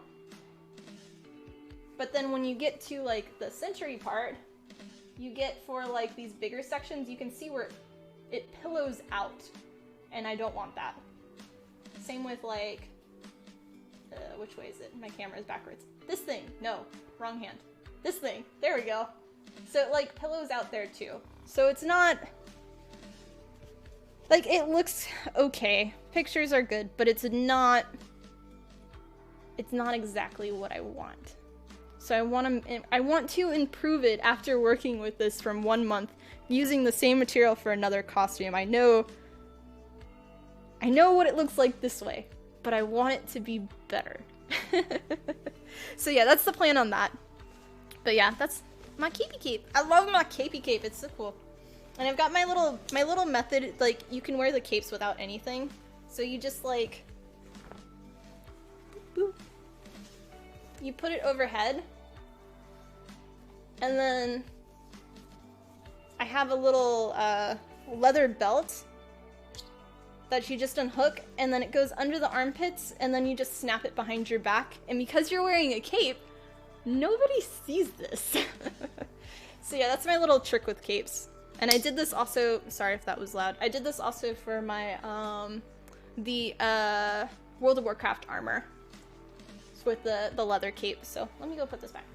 but then when you get to like the century part, you get for like these bigger sections, you can see where it pillows out, and I don't want that. Same with like which way is it? My camera is backwards. This thing, no, wrong hand. This thing, there we go. So it like pillows out there too. So it's not, like, it looks okay. Pictures are good, but it's not exactly what I want. So I want to improve it after working with this from 1 month, using the same material for another costume. I know what it looks like this way, but I want it to be better. So yeah, that's the plan on that. But yeah, that's my capey cape. I love my capey cape. It's so cool. And I've got my little method, like, you can wear the capes without anything. So you just like, boop, you put it overhead, and then I have a little leather belt that you just unhook, and then it goes under the armpits, and then you just snap it behind your back. And because you're wearing a cape, nobody sees this. So yeah, that's my little trick with capes. And I did this also, sorry if that was loud, I did this also for my the World of Warcraft armor with the leather cape. So let me go put this back.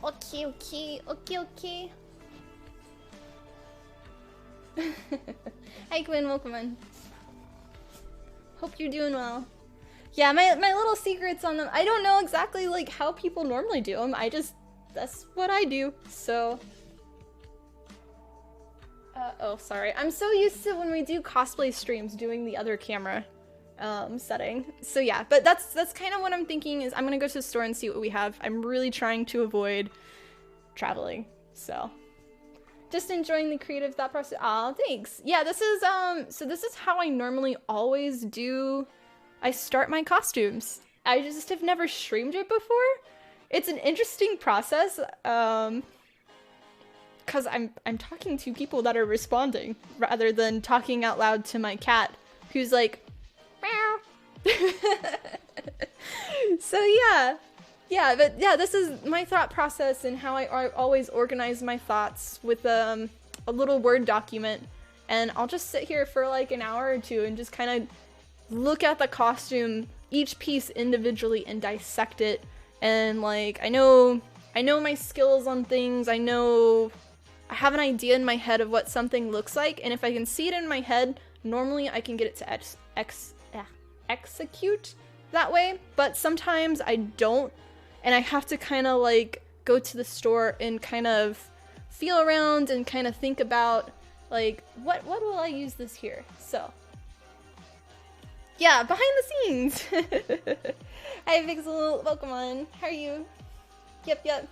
Okay. Hi Quinn, welcome in. Hope you're doing well. Yeah, my little secrets on them, I don't know exactly like how people normally do them. That's what I do, so. Oh, sorry. I'm so used to when we do cosplay streams doing the other camera setting. So yeah, but that's kind of what I'm thinking is I'm gonna go to the store and see what we have. I'm really trying to avoid traveling, so. Just enjoying the creative thought process. Aw, thanks. Yeah, this is, so this is how I normally always do, I start my costumes. I just have never streamed it before. It's an interesting process, cause I'm talking to people that are responding, rather than talking out loud to my cat, who's like, meow. So yeah, but yeah, this is my thought process and how I always organize my thoughts with a little Word document. And I'll just sit here for like an hour or two and just kind of look at the costume, each piece individually, and dissect it. And like, I know my skills on things. I have an idea in my head of what something looks like. And if I can see it in my head, normally I can get it to execute that way. But sometimes I don't. And I have to kind of like go to the store and kind of feel around and kind of think about like, what will I use this here? So yeah, behind the scenes. Hi Pixel, welcome on. How are you? Yep.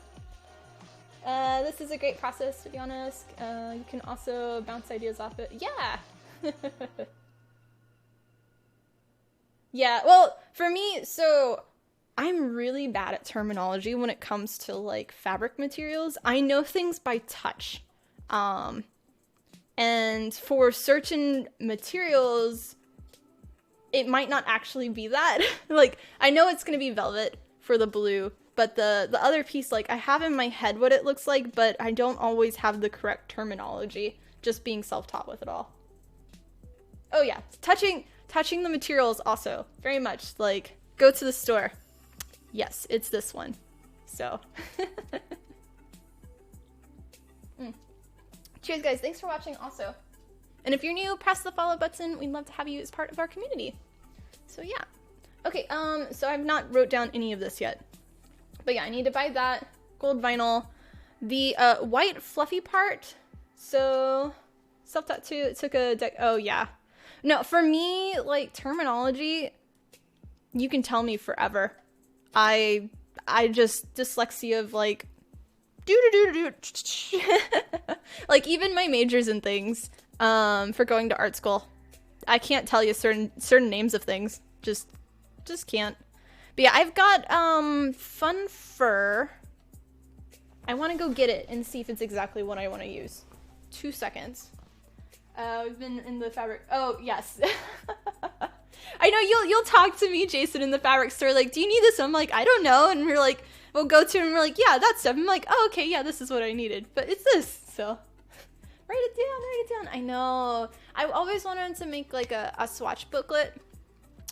This is a great process, to be honest. You can also bounce ideas off it. Yeah. Yeah, well, for me, so I'm really bad at terminology when it comes to like fabric materials. I know things by touch. And for certain materials, it might not actually be that. Like, I know it's gonna be velvet for the blue, but the other piece, like, I have in my head what it looks like, but I don't always have the correct terminology, just being self-taught with it all. Oh yeah, touching the materials also, very much, like, go to the store. Yes, it's this one. So. Cheers, guys. Thanks for watching also. And if you're new, press the follow button. We'd love to have you as part of our community. So yeah. Okay, so I've not wrote down any of this yet. But yeah, I need to buy that. Gold vinyl. The white fluffy part. So, self-tattoo, it took a deck. Oh yeah. No, for me, like, terminology, you can tell me forever. I just, dyslexia of, like, like, even my majors and things, for going to art school, I can't tell you certain names of things. Just can't. But yeah, I've got, fun fur. I want to go get it and see if it's exactly what I want to use. 2 seconds. We've been in the fabric. Oh, yes. I know you'll talk to me, Jason, in the fabric store, like, do you need this? I'm like, I don't know. And we're like, we'll go to it and we're like, yeah, that stuff. I'm like, oh, okay, yeah, this is what I needed. But it's this, so. Write it down. I know. I always wanted to make, like, a swatch booklet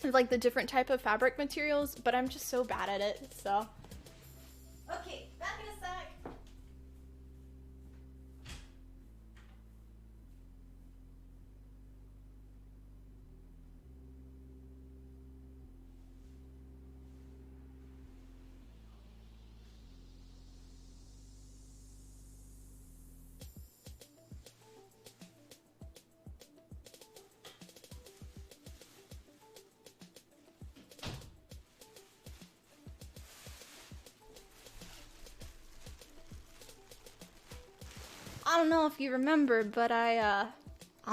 of, like, the different type of fabric materials, but I'm just so bad at it, so. Okay, back in a sec. I don't know if you remember, but I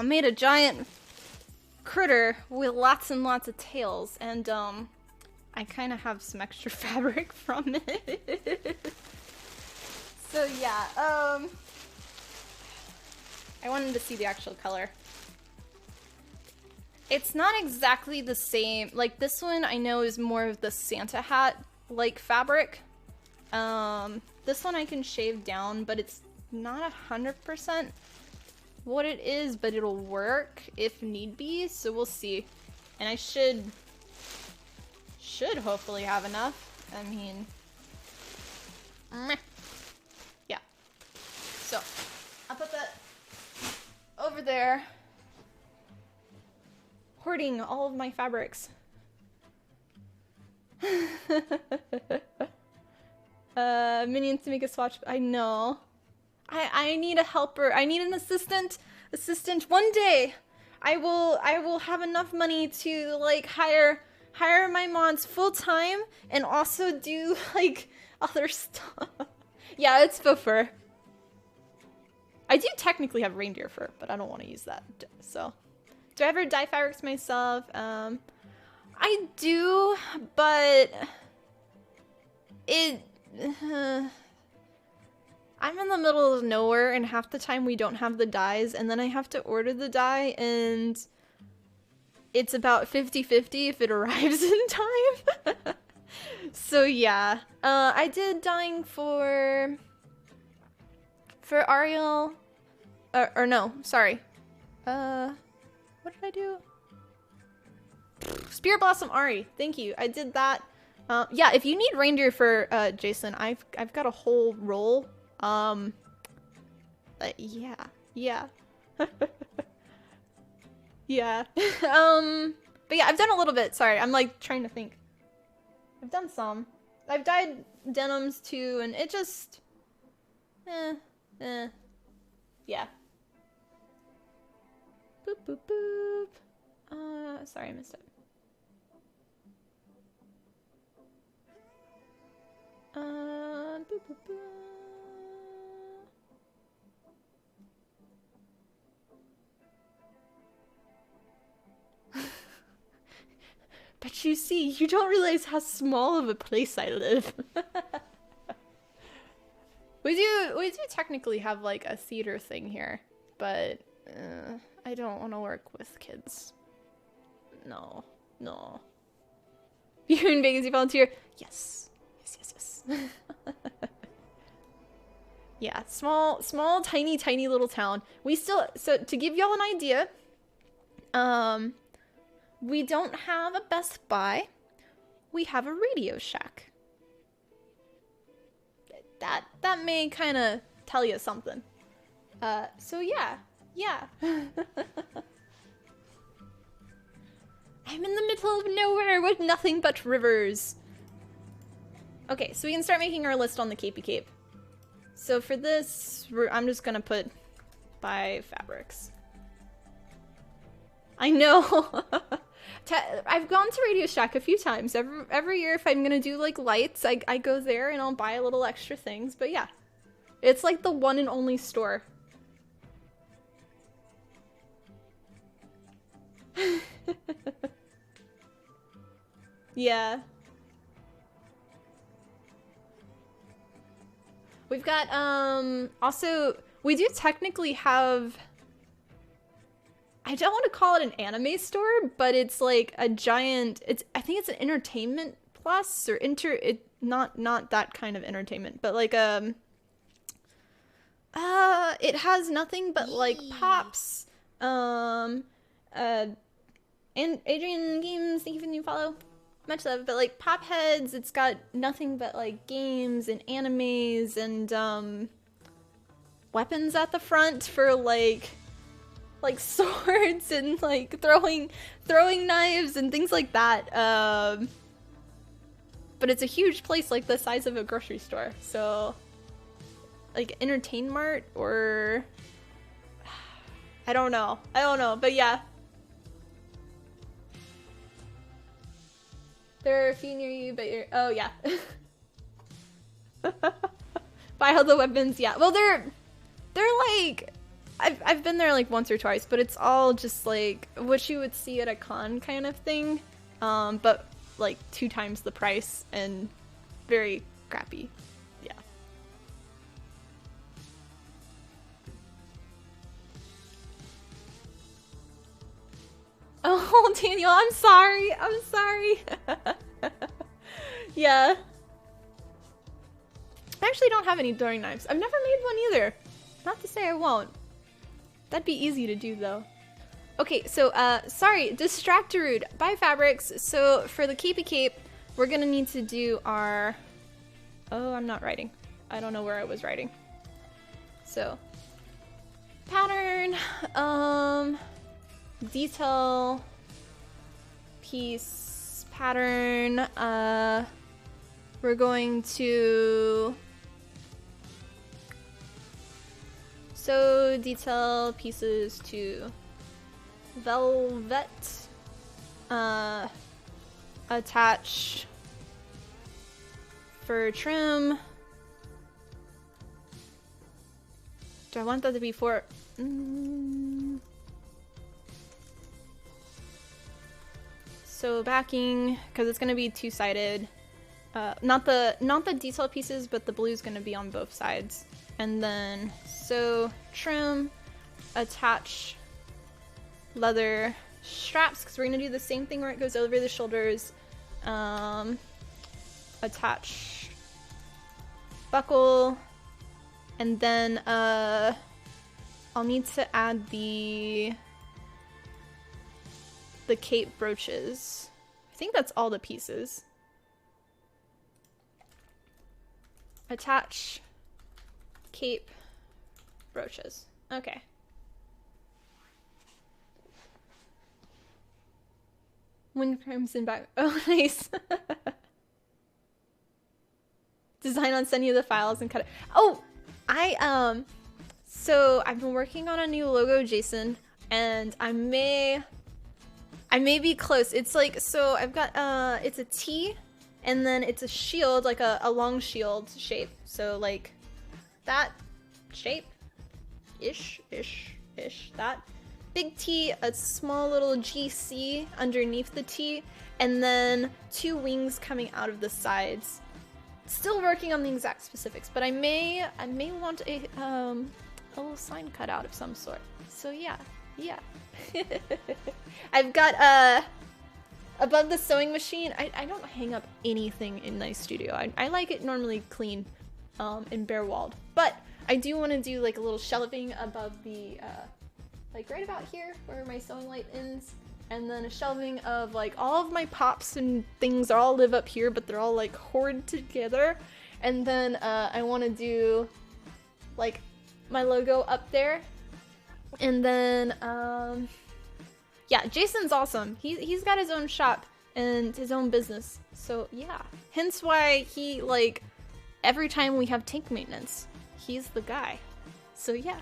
made a giant critter with lots and lots of tails, and I kind of have some extra fabric from it. So yeah, I wanted to see the actual color. It's not exactly the same. Like, this one I know is more of the Santa hat like fabric. This one I can shave down, but it's not 100% what it is, but it'll work if need be, so we'll see. And I should hopefully have enough. I mean, yeah. So, I'll put that over there. Hoarding all of my fabrics. Minions to make a swatch. I know. I need a helper. I need an assistant. One day, I will have enough money to, like, hire my mods full time and also do, like, other stuff. Yeah, it's faux fur. I do technically have reindeer fur, but I don't want to use that. So, do I ever dye fabrics myself? I do, but it... I'm in the middle of nowhere, and half the time we don't have the dyes, and then I have to order the dye, and it's about 50-50 if it arrives in time. So yeah, I did dyeing for Ariel, or no, sorry. What did I do? Spirit Blossom Ari, thank you. I did that. Yeah, if you need reindeer fur, Jason, I've got a whole roll. Yeah. Yeah. Yeah. But yeah, I've done a little bit. Sorry, I'm like trying to think. I've done some. I've dyed denims too, and it just... Yeah. Boop, boop, boop. Sorry, I missed it. Boop, boop, boop. But you see, you don't realize how small of a place I live. We do technically have like a theater thing here, but I don't want to work with kids. No. You in Vegas, you volunteer? Yes. Yeah, small, tiny little town. We still, so to give y'all an idea, we don't have a Best Buy. We have a Radio Shack. That may kind of tell you something. So yeah. I'm in the middle of nowhere with nothing but rivers. Okay, so we can start making our list on the Capey Cape. So for this, I'm just gonna put buy fabrics. I know. I've gone to Radio Shack a few times. Every year if I'm gonna do like lights, I go there and I'll buy a little extra things. But yeah, it's like the one and only store. Yeah. We've got, also, we do technically have, I don't want to call it an anime store, but it's like a giant, I think it's an entertainment plus, or not that kind of entertainment, but like, it has nothing but like pops, and Adrian Games, thank you for the new follow. Much love, but like pop heads, it's got nothing but like games and animes and weapons at the front for like swords and like throwing knives and things like that. But it's a huge place, like the size of a grocery store. So like Entertain Mart, or I don't know, but yeah. There are a few near you, but you're... Oh, yeah. Buy all the weapons, yeah. Well, they're like... I've been there like once or twice, but it's all just like what you would see at a con kind of thing. But like 2 times the price and very crappy. Yeah. Oh, Daniel, I'm sorry. Yeah. I actually don't have any throwing knives. I've never made one either. Not to say I won't. That'd be easy to do, though. Okay, so, sorry, Distractarude. Buy fabrics. So, for the Capey Cape, we're gonna need to do our... Oh, I'm not writing. I don't know where I was writing. So, pattern, detail, piece, pattern, we're going to sew detail pieces to velvet, attach fur trim, Do I want that to be for... So backing, because it's going to be two-sided. Not the detail pieces, but the blue's going to be on both sides. And then sew, trim, attach leather straps, because we're going to do the same thing where it goes over the shoulders. Attach buckle, and then I'll need to add the cape brooches. I think that's all the pieces. Attach cape brooches. Okay. Wind crimson back. Oh, nice. Design on, send you the files and cut it. Oh, so I've been working on a new logo, Jason, and I may be close. It's like, so I've got, it's a T, and then it's a shield, like a long shield shape. So like that shape, ish, that. Big T, a small little GC underneath the T, and then two wings coming out of the sides. Still working on the exact specifics, but I may want a little sign cut out of some sort. So yeah. I've got above the sewing machine. I don't hang up anything in my studio. I like it normally clean, and bare walled. But I do want to do like a little shelving above the like right about here where my sewing light ends. And then a shelving of like all of my pops and things all live up here, but they're all like hoarded together. And then I want to do like my logo up there. And then yeah, Jason's awesome. He's got his own shop and his own business. So yeah, hence why he like every time we have tank maintenance, he's the guy. So yeah.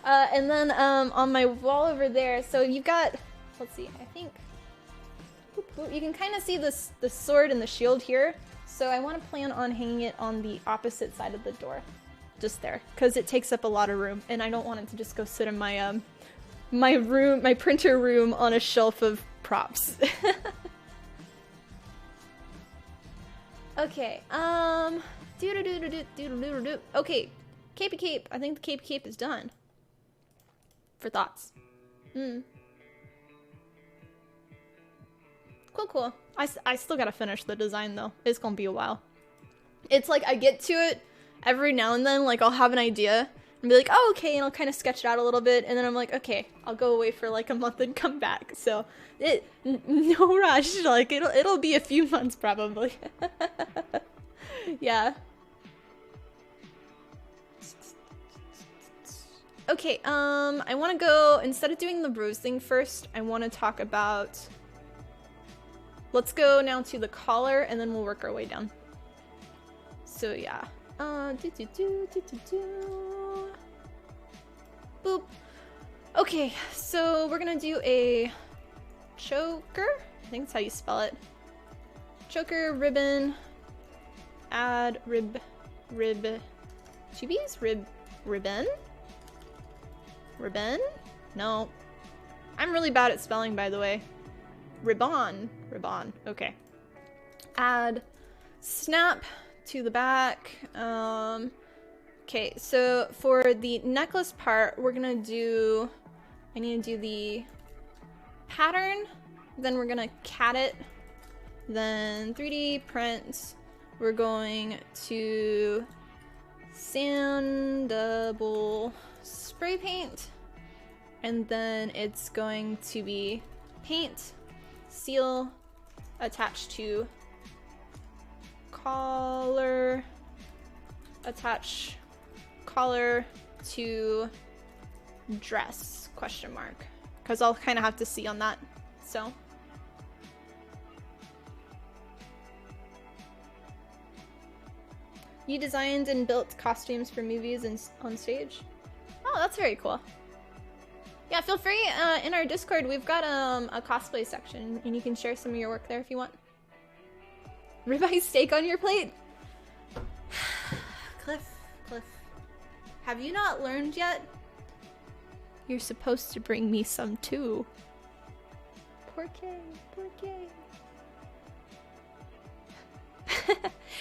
And then on my wall over there, so you've got, let's see, I think you can kind of see the sword and the shield here. So I want to plan on hanging it on the opposite side of the door, just there, because it takes up a lot of room, and I don't want it to just go sit in my my printer room on a shelf of props. Okay, okay, capey cape. I think the capey cape is done. For thoughts. Cool. I still gotta finish the design though. It's gonna be a while. It's like I get to it every now and then, like I'll have an idea and be like, oh, okay, and I'll kind of sketch it out a little bit, and then I'm like, okay, I'll go away for like a month and come back. So no rush. Like it'll be a few months probably. Yeah. Okay, I want to go, instead of doing the rose thing first, I want to talk about, let's go now to the collar, and then we'll work our way down. So yeah, boop. Okay, so we're gonna do a choker, I think that's how you spell it. Choker, ribbon, add chibis, ribbon? Ribbon? No. I'm really bad at spelling, by the way. Ribbon. Okay. Add snap to the back. Okay, so for the necklace part, we're gonna do... I need to do the pattern. Then we're gonna cat it. Then 3D print. We're going to sandable spray paint, and then it's going to be paint, seal, attached to collar, attach collar to dress, question mark, because I'll kind of have to see on that. So you designed and built costumes for movies and on stage? Oh, that's very cool. Yeah, feel free, in our Discord, we've got a cosplay section, and you can share some of your work there if you want. Ribeye steak on your plate? Cliff. Have you not learned yet? You're supposed to bring me some too. Porque.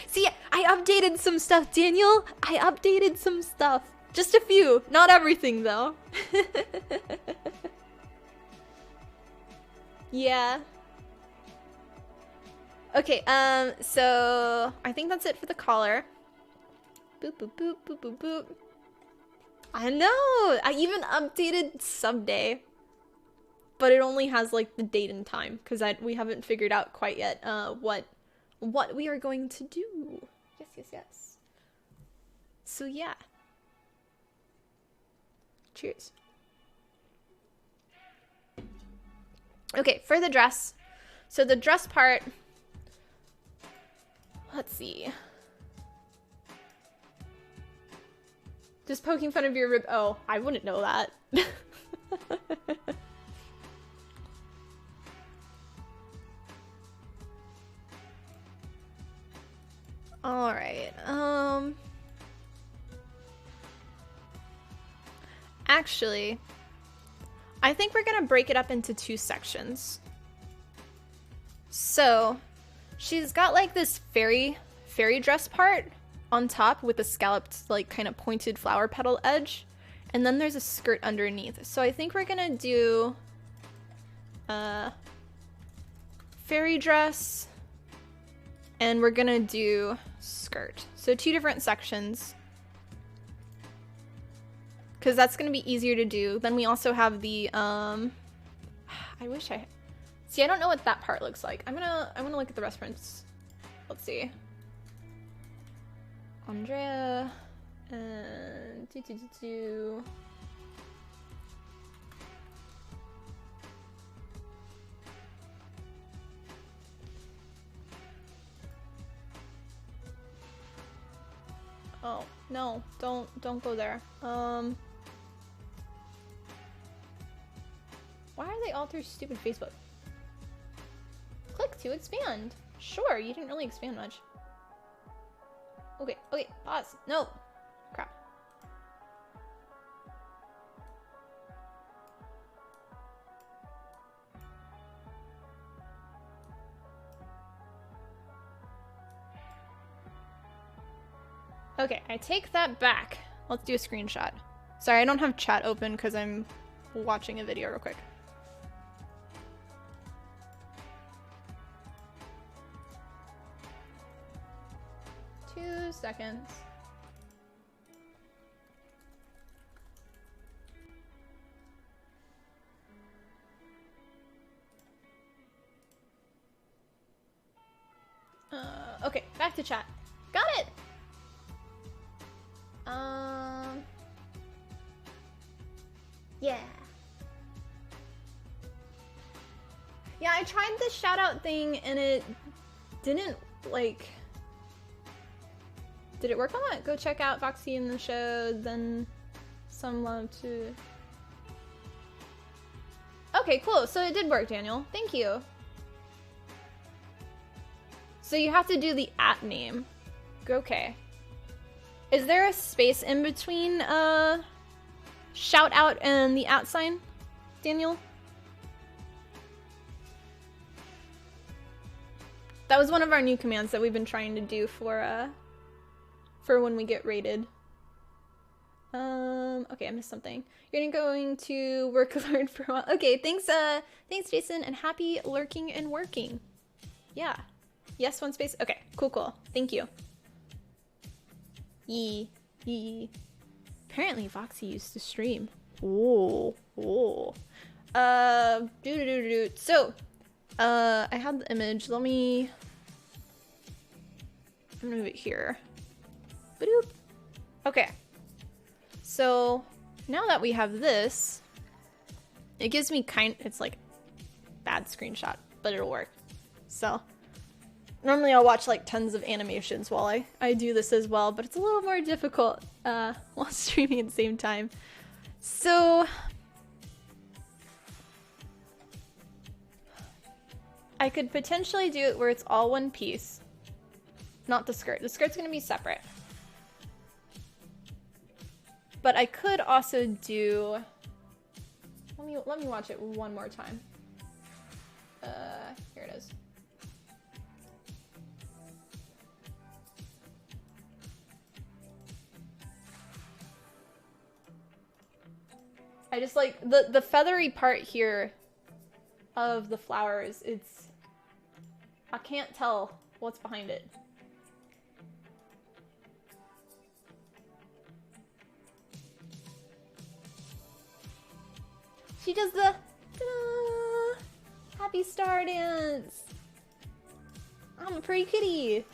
See, I updated some stuff, Daniel. I updated some stuff. Just a few, not everything though. Yeah. Okay, so I think that's it for the collar. Boop, boop, boop, boop, boop, boop. I know! I even updated someday. But it only has like the date and time, because we haven't figured out quite yet what we are going to do. Yes. So yeah. Cheers. Okay, for the dress. So the dress part, let's see. Just poking fun of your rib. Oh, I wouldn't know that. All right. Actually, I think we're gonna break it up into 2 sections. So, she's got like this fairy dress part on top with a scalloped, like kind of pointed flower petal edge, and then there's a skirt underneath. So I think we're gonna do fairy dress, and we're gonna do skirt. So 2 different sections, because that's gonna be easier to do. Then we also have the I don't know what that part looks like. I'm gonna look at the reference. Let's see. Andrea and Oh, no, don't go there. Why are they all through stupid Facebook? Click to expand. Sure, you didn't really expand much. Okay, pause. No. Crap. Okay, I take that back. Let's do a screenshot. Sorry, I don't have chat open because I'm watching a video real quick. Seconds. Okay, back to chat. Got it. Yeah. Yeah, I tried the shout out thing and it didn't like. Did it work on that? Go check out Foxy in the show, then some love to... Okay, cool. So it did work, Daniel. Thank you. So you have to do the @ name. Okay. Is there a space in between shout out and the @ sign, Daniel? That was one of our new commands that we've been trying to do for when we get rated. Okay, I missed something. You're going to work hard for a while. Okay, thanks Jason, and happy lurking and working. Yeah. Yes, 1 space. Okay, cool. Thank you. Yee. Apparently Foxy used to stream. Oh. So, I have the image. I'm gonna move it here. Ba-doop. Okay. So now that we have this, it gives me it's like bad screenshot, but it'll work. So normally I'll watch like tons of animations while I do this as well, but it's a little more difficult while streaming at the same time. So I could potentially do it where it's all 1 piece, not the skirt. The skirt's gonna be separate. But I could also do, let me watch it one more time. Here it is. I just like the feathery part here of the flowers. I can't tell what's behind it. She does the ta-da, happy star dance. I'm a pretty kitty.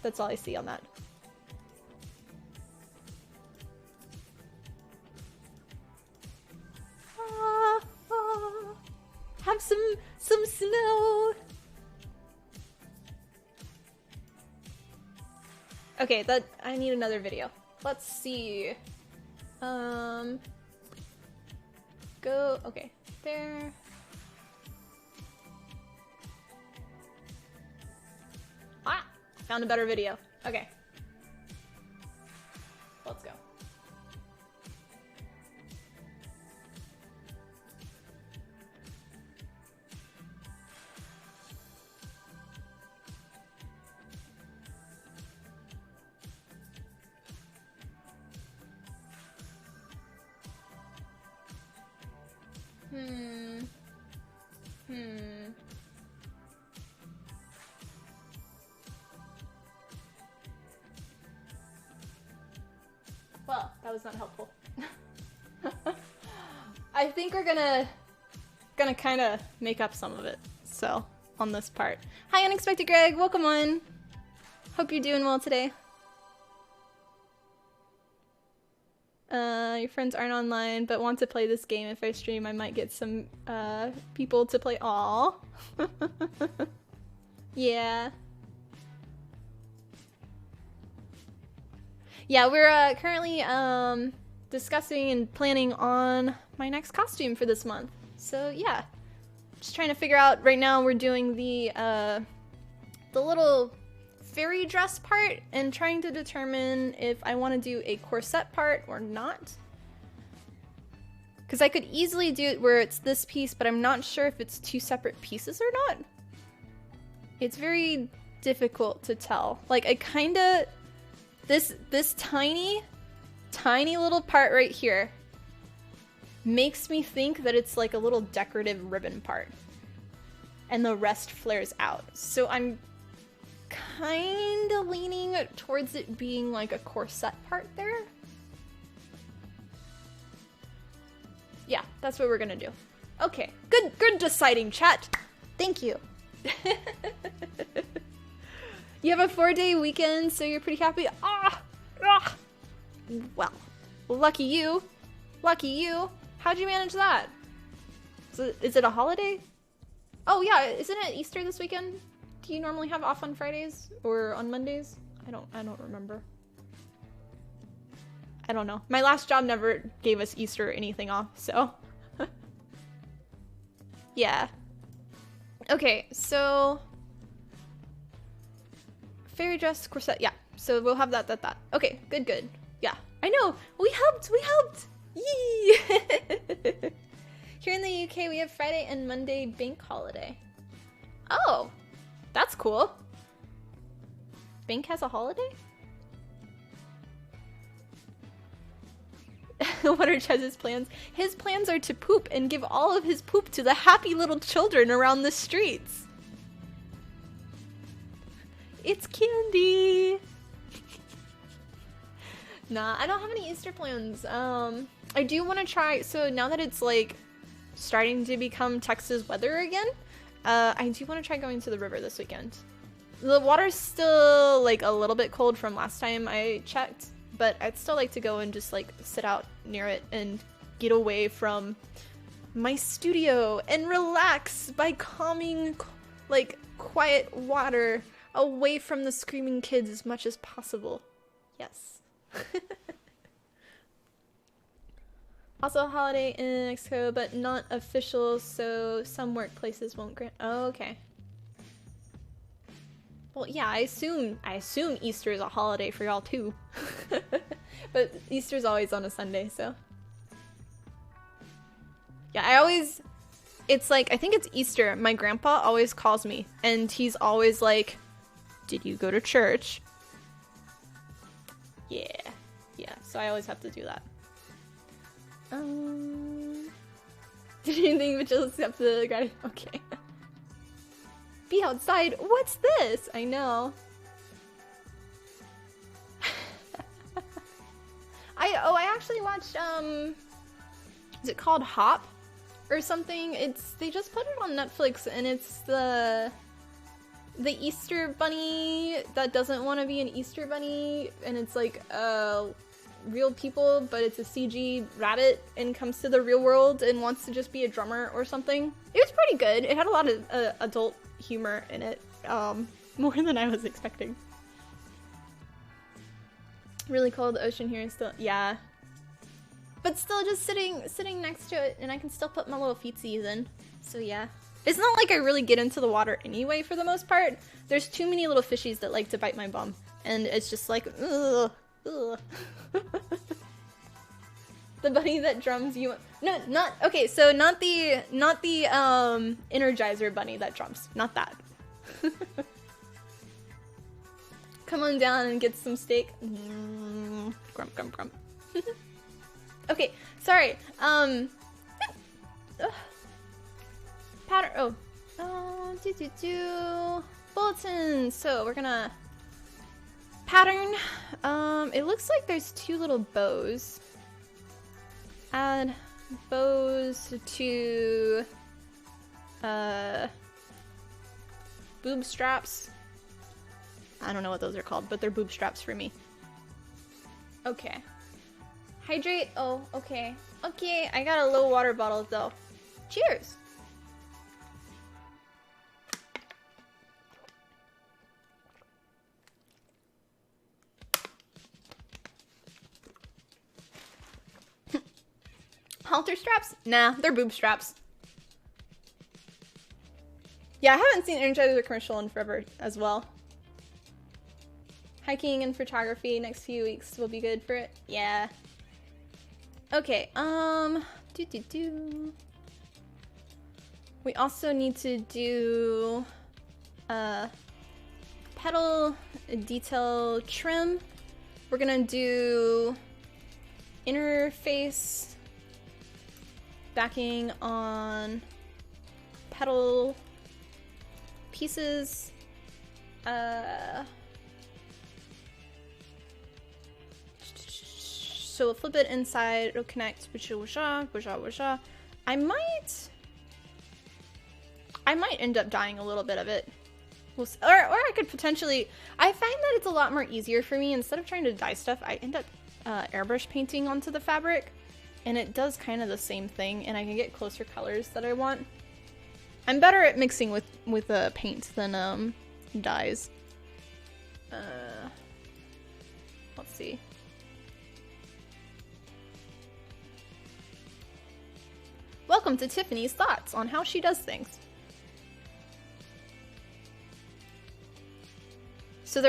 That's all I see on that. Have some snow. Okay, I need another video. Let's see. Go, okay, there. Ah, found a better video. Okay. Let's go. Well, that was not helpful. I think we're gonna kind of make up some of it, so, on this part. Hi, Unexpected Greg, welcome on. Hope you're doing well today. Your friends aren't online, but want to play this game. If I stream, I might get some, people to play. Aw. Yeah. Yeah, we're, currently, discussing and planning on my next costume for this month. So, yeah. Just trying to figure out, right now we're doing the little fairy dress part and trying to determine if I want to do a corset part or not. Because I could easily do it where it's this piece, but I'm not sure if it's two separate pieces or not. It's very difficult to tell. Like, I kinda... This tiny little part right here makes me think that it's like a little decorative ribbon part. And the rest flares out. So I'm kinda leaning towards it being like a corset part there. Yeah, that's what we're gonna do. Okay, good deciding, chat. Thank you. You have a 4-day weekend, so you're pretty happy. Well, lucky you. Lucky you. How'd you manage that? Is it a holiday? Oh yeah, isn't it Easter this weekend? Do you normally have off on Fridays or on Mondays? I don't remember. I don't know. My last job never gave us Easter or anything off, so. Yeah. Okay, so fairy dress, corset, yeah. So we'll have that. Okay, good. Yeah, I know. We helped. Yee! Here in the UK, we have Friday and Monday bank holiday. Oh, that's cool. Bank has a holiday? What are Chez's plans? His plans are to poop and give all of his poop to the happy little children around the streets. It's candy. Nah, I don't have any Easter plans. I do want to try, so now that it's like starting to become Texas weather again, I do want to try going to the river this weekend. The water's still like a little bit cold from last time I checked, but I'd still like to go and just like sit out near it and get away from my studio and relax by calming, like, quiet water away from the screaming kids as much as possible. Yes. Also a holiday in Mexico, but not official, so some workplaces won't grant. Oh, okay. Well, yeah, I assume Easter is a holiday for y'all too. But Easter's always on a Sunday, so. Yeah, it's like, I think it's Easter. My grandpa always calls me, and he's always like, did you go to church? Yeah. Yeah, so I always have to do that. Did anything but just accept the gratitude? Okay. Be outside. What's this? I know. I actually watched, is it called Hop or something? They just put it on Netflix, and it's the Easter bunny that doesn't want to be an Easter bunny, and it's like, real people, but it's a CG rabbit and comes to the real world and wants to just be a drummer or something. It was pretty good. It had a lot of adult humor in it, more than I was expecting. Really cold. The ocean here is still, yeah. But still just sitting next to it, and I can still put my little feetsies in. So yeah. It's not like I really get into the water anyway for the most part. There's too many little fishies that like to bite my bum. And it's just like, ugh. Ugh. The bunny that drums you. No, not okay. So not the Energizer bunny that drums. Not that. Come on down and get some steak. Grump, grump, grump. Okay, sorry. Pattern. Bulletin. So we're gonna pattern. It looks like there's two little bows. Add bows to boob straps. I don't know what those are called, but they're boob straps for me. Okay. Hydrate. Oh, okay. Okay, I got a low water bottle though. Cheers! Halter straps? Nah, they're boob straps. Yeah, I haven't seen Energizer commercial in forever as well. Hiking and photography next few weeks will be good for it. Yeah. Okay, we also need to do petal detail trim. We're gonna do interface backing on petal pieces. So we'll flip it inside, it'll connect. I might end up dyeing a little bit of it. Or I could potentially, I find that it's a lot more easier for me. Instead of trying to dye stuff, I end up airbrush painting onto the fabric. And it does kind of the same thing, and I can get closer colors that I want. I'm better at mixing with paint than dyes. Let's see. Welcome to Tiffany's thoughts on how she does things. So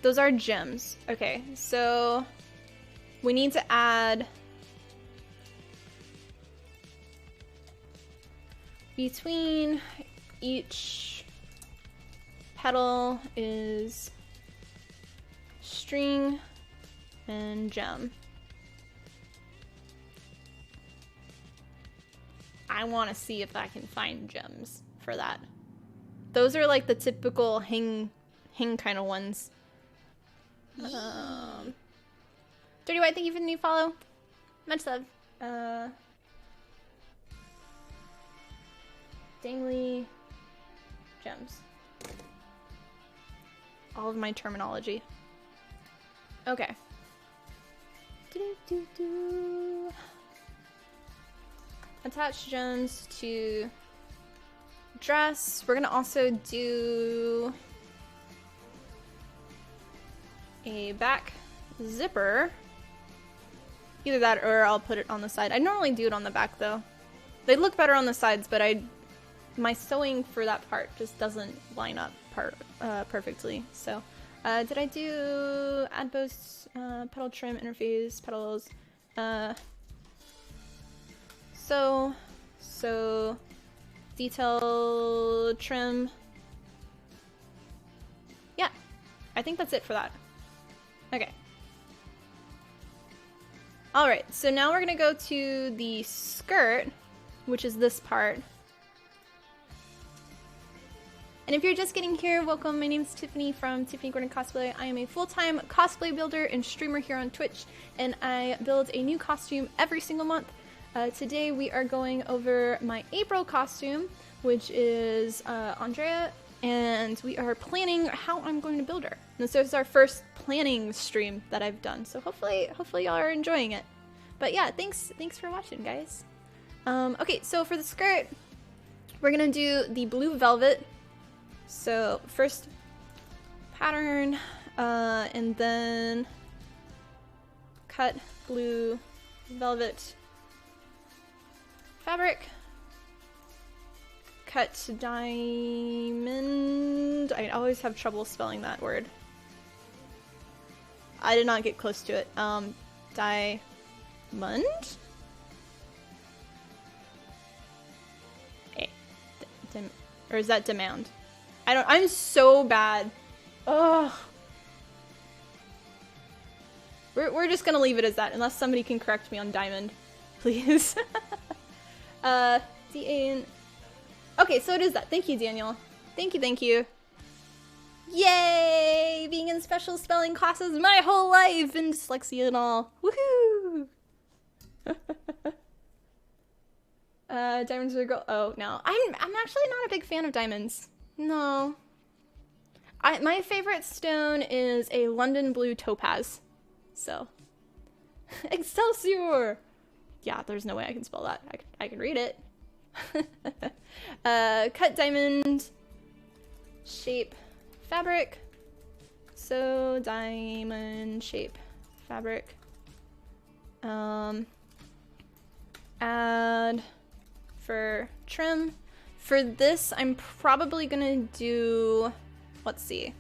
those are gems. Okay, so we need to add between each petal is string and gem. I want to see if I can find gems for that. Those are like the typical hang kind of ones. Dirty White, thank you for the new follow. Much love. Dangly gems. All of my terminology. Okay. Attach gems to dress. We're gonna also do a back zipper. Either that or I'll put it on the side. I normally do it on the back though. They look better on the sides, but my sewing for that part just doesn't line up perfectly. So Did I do add bows, petal trim, interface, petals, so detail trim. Yeah, I think that's it for that. Okay. Alright, so now we're gonna go to the skirt, which is this part. And if you're just getting here, welcome. My name's Tiffany from Tiffany Gordon Cosplay. I am a full-time cosplay builder and streamer here on Twitch, and I build a new costume every single month. Today we are going over my April costume, which is Andrea, and we are planning how I'm going to build her. And this is our first planning stream that I've done, so hopefully y'all are enjoying it. But yeah, thanks for watching, guys. Okay, so for the skirt, we're gonna do the blue velvet. So first pattern, and then cut blue velvet fabric, cut diamond. I always have trouble spelling that word. I did not get close to it. Diamond? Okay. Or is that demand? I'm so bad. Ugh. We're just gonna leave it as that, unless somebody can correct me on diamond. Please. D-A-N. Okay, so it is that. Thank you, Daniel. Thank you. Yay! Being in special spelling classes my whole life, and dyslexia and all. Woohoo! Diamonds are a girl. Oh, no. I'm actually not a big fan of diamonds. No. My favorite stone is a London blue topaz. So. Excelsior! Yeah, there's no way I can spell that. I can read it. Cut diamond shape fabric. So diamond shape fabric. Add for trim. For this, I'm probably gonna do, let's see.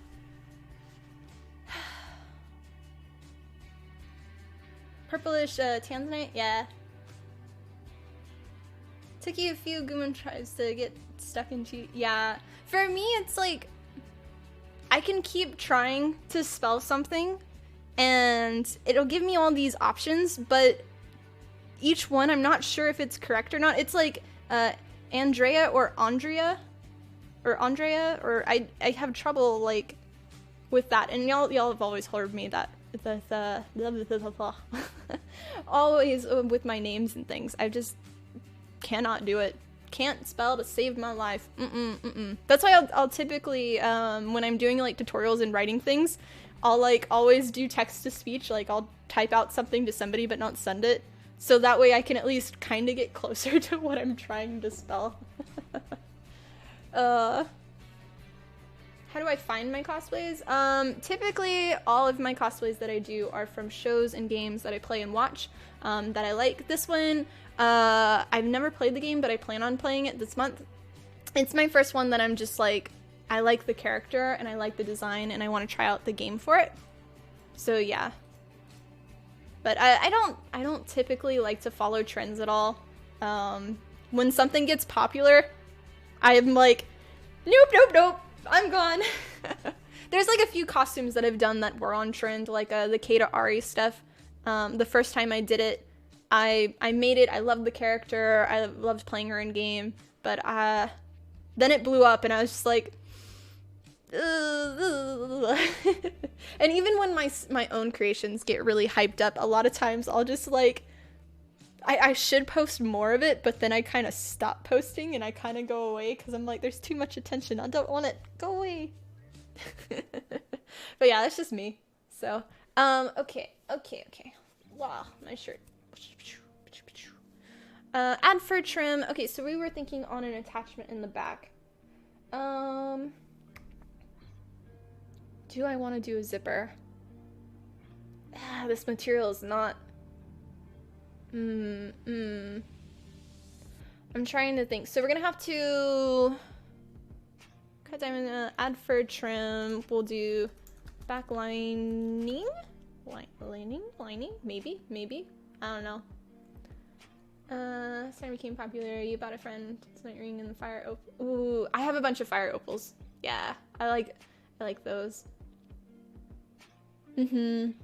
Purplish tanzanite, yeah. Took you a few Gooman tries to get stuck into, yeah. For me, it's like, I can keep trying to spell something, and it'll give me all these options, but each one, I'm not sure if it's correct or not. It's like, Andrea, or I have trouble, like, with that, and y'all have always heard me that, always with my names and things, I just cannot do it. Can't spell to save my life. That's why I'll typically, when I'm doing, like, tutorials and writing things, I'll, like, always do text-to-speech, like, I'll type out something to somebody but not send it. So that way I can at least kind of get closer to what I'm trying to spell. How do I find my cosplays? Typically, all of my cosplays that I do are from shows and games that I play and watch, that I like. This one, I've never played the game, but I plan on playing it this month. It's my first one that I'm just like, I like the character, and I like the design, and I want to try out the game for it. So yeah. But I don't typically like to follow trends at all. When something gets popular, I'm like, nope, I'm gone. There's like a few costumes that I've done that were on trend, like the Kata Ari stuff. The first time I did it, I made it, I loved the character, I loved playing her in game, but then it blew up and I was just like, and even when my own creations get really hyped up, a lot of times I'll just like, I should post more of it, but then I kind of stop posting and I kind of go away because I'm like, there's too much attention, I don't want it, go away. But yeah, that's just me. So okay, wow, my shirt. Add fur trim. Okay, so we were thinking on an attachment in the back. Do I want to do a zipper? This material is not... I'm trying to think. So we're gonna have to cut diamond, add fur trim. We'll do back lining? Lining? Maybe. I don't know. Sarah became popular. You bought a friend. Night ring and the fire opal. Ooh, I have a bunch of fire opals. Yeah, I like those. We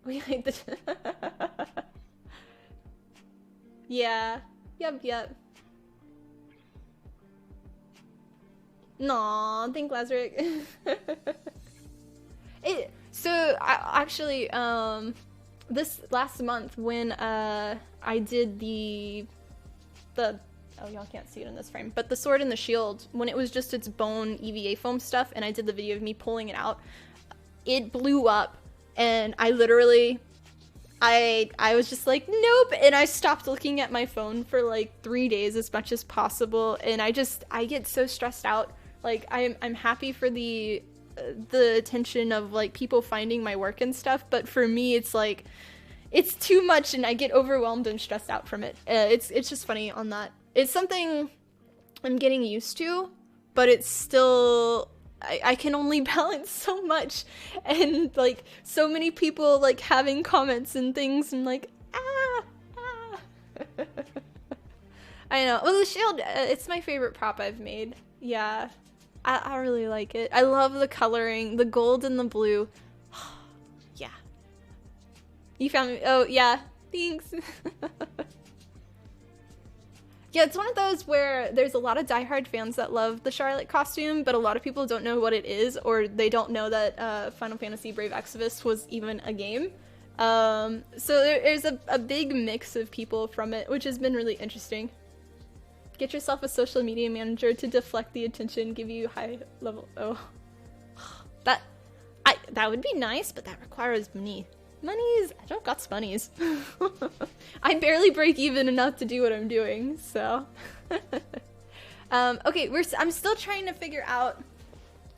like the. Yeah. Yep. Nah, thank Lazarick. Actually, this last month when I did the oh, y'all can't see it in this frame, but the sword and the shield, when it was just its bone EVA foam stuff, and I did the video of me pulling it out, it blew up, and I literally, I was just like, nope, and I stopped looking at my phone for like 3 days as much as possible, and I get so stressed out. Like, I'm happy for the attention of like people finding my work and stuff, but for me it's like it's too much and I get overwhelmed and stressed out from it. It's just funny on that. It's something I'm getting used to, but it's still I can only balance so much, and like so many people like having comments and things and like I know. Well, the shield, it's my favorite prop I've made. Yeah. I really like it. I love the coloring, the gold and the blue. Yeah. You found me. Oh, yeah. Thanks. Yeah, it's one of those where there's a lot of diehard fans that love the Charlotte costume, but a lot of people don't know what it is, or they don't know that Final Fantasy Brave Exvius was even a game. So there's a big mix of people from it, which has been really interesting. Get yourself a social media manager to deflect the attention, give you high level. Oh, that would be nice, but that requires money. I don't got monies. I barely break even enough to do what I'm doing, so. Okay, I'm still trying to figure out.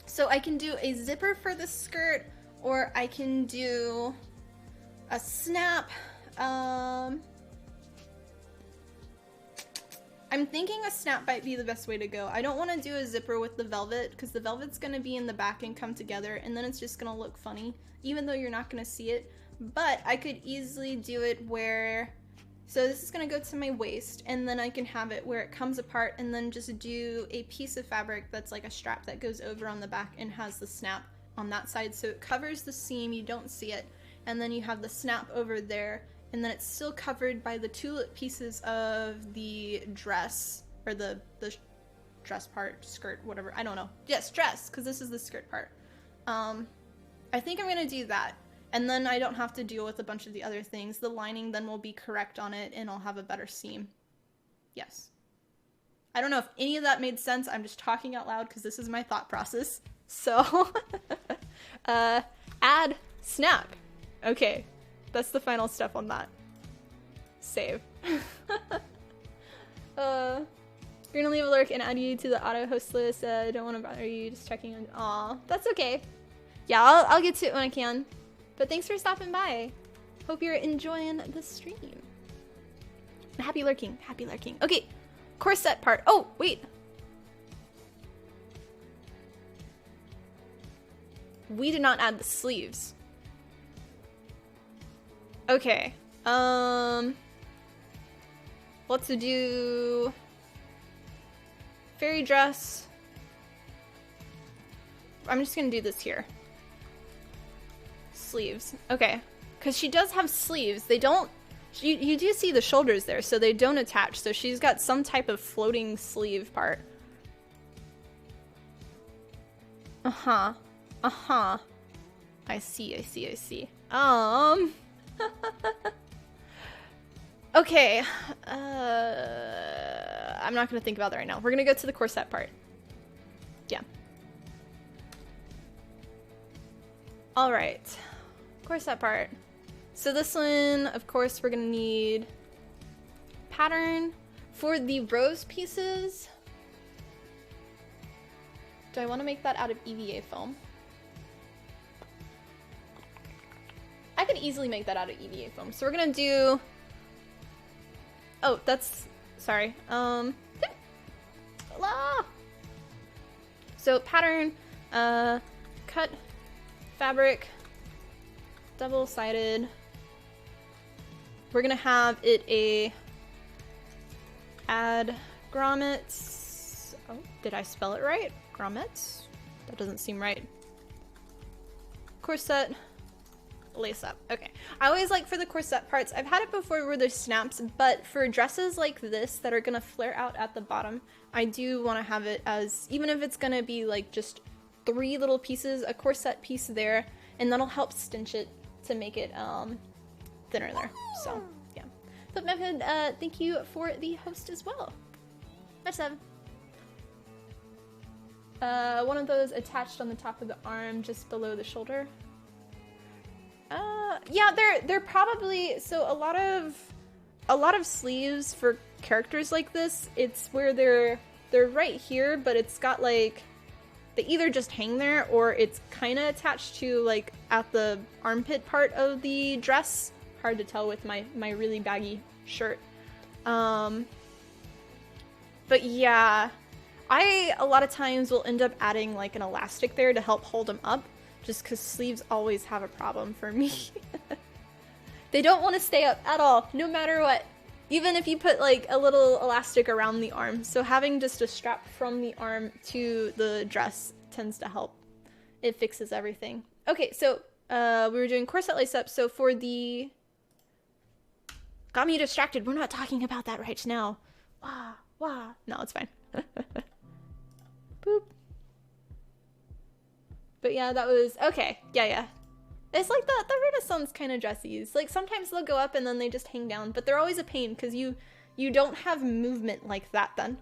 So I can do a zipper for the skirt, or I can do a snap. I'm thinking a snap might be the best way to go. I don't want to do a zipper with the velvet, because the velvet's going to be in the back and come together, and then it's just going to look funny, even though you're not going to see it. But I could easily do it where, so this is going to go to my waist, and then I can have it where it comes apart, and then just do a piece of fabric that's like a strap that goes over on the back and has the snap on that side, so it covers the seam, you don't see it, and then you have the snap over there, and then it's still covered by the two pieces of the dress, or the dress part, skirt, whatever, I don't know. Yes, dress, because this is the skirt part. I think I'm going to do that, and then I don't have to deal with a bunch of the other things. The lining then will be correct on it, and I'll have a better seam. Yes. I don't know if any of that made sense, I'm just talking out loud because this is my thought process. So, add snap. Okay. That's the final step on that. Save. You're gonna leave a lurk and add you to the auto host list. Don't want to bother you, just checking on. Aw, that's okay. Yeah, I'll get to it when I can. But thanks for stopping by. Hope you're enjoying the stream. Happy lurking, happy lurking. Okay, corset part. Oh, wait. We did not add the sleeves. Okay, let's do fairy dress. I'm just gonna do this here. Sleeves, okay, because she does have sleeves. They don't, you do see the shoulders there, so they don't attach, so she's got some type of floating sleeve part. I see. Okay, I'm not gonna think about that right now. We're gonna go to the corset part. Yeah. Alright, corset part. So this one, of course, we're gonna need pattern. For the rose pieces, do I want to make that out of EVA foam? I could easily make that out of EVA foam. So we're gonna do, oh, that's, sorry. So pattern, Cut fabric, double-sided. We're gonna have it add grommets. Oh, did I spell it right? Grommets? That doesn't seem right. Corset lace-up. Okay. I always like for the corset parts, I've had it before where there's snaps, but for dresses like this that are gonna flare out at the bottom, I do want to have it as, even if it's gonna be like just 3 little pieces, a corset piece there, and that'll help cinch it to make it thinner there. So yeah. Flip Method, thank you for the host as well. Much love. One of those attached on the top of the arm, just below the shoulder. Yeah, they're probably, so a lot of sleeves for characters like this, it's where they're right here, but it's got like, they either just hang there or it's kind of attached to like at the armpit part of the dress. Hard to tell with my really baggy shirt. But yeah, I a lot of times will end up adding like an elastic there to help hold them up, just because sleeves always have a problem for me. They don't want to stay up at all, no matter what. Even if you put like a little elastic around the arm. So having just a strap from the arm to the dress tends to help. It fixes everything. Okay, so we were doing corset lace-up. So for the... Got me distracted. We're not talking about that right now. Wah. No, it's fine. Boop. But yeah, that was... Okay, yeah. It's like the Renaissance kind of dressies. Like, sometimes they'll go up and then they just hang down, but they're always a pain because you don't have movement like that then.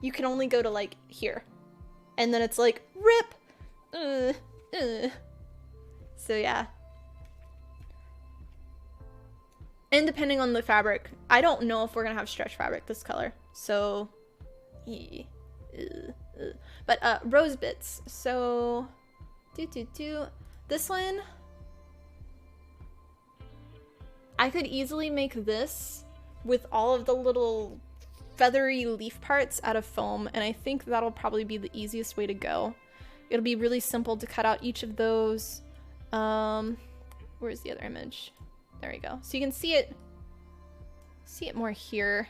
You can only go to, like, here. And then it's like, rip! So, yeah. And depending on the fabric, I don't know if we're gonna have stretch fabric this color. So, but, rose bits. So, this one... I could easily make this with all of the little feathery leaf parts out of foam, and I think that'll probably be the easiest way to go. It'll be really simple to cut out each of those. Where's the other image? There we go. So you can see it more here,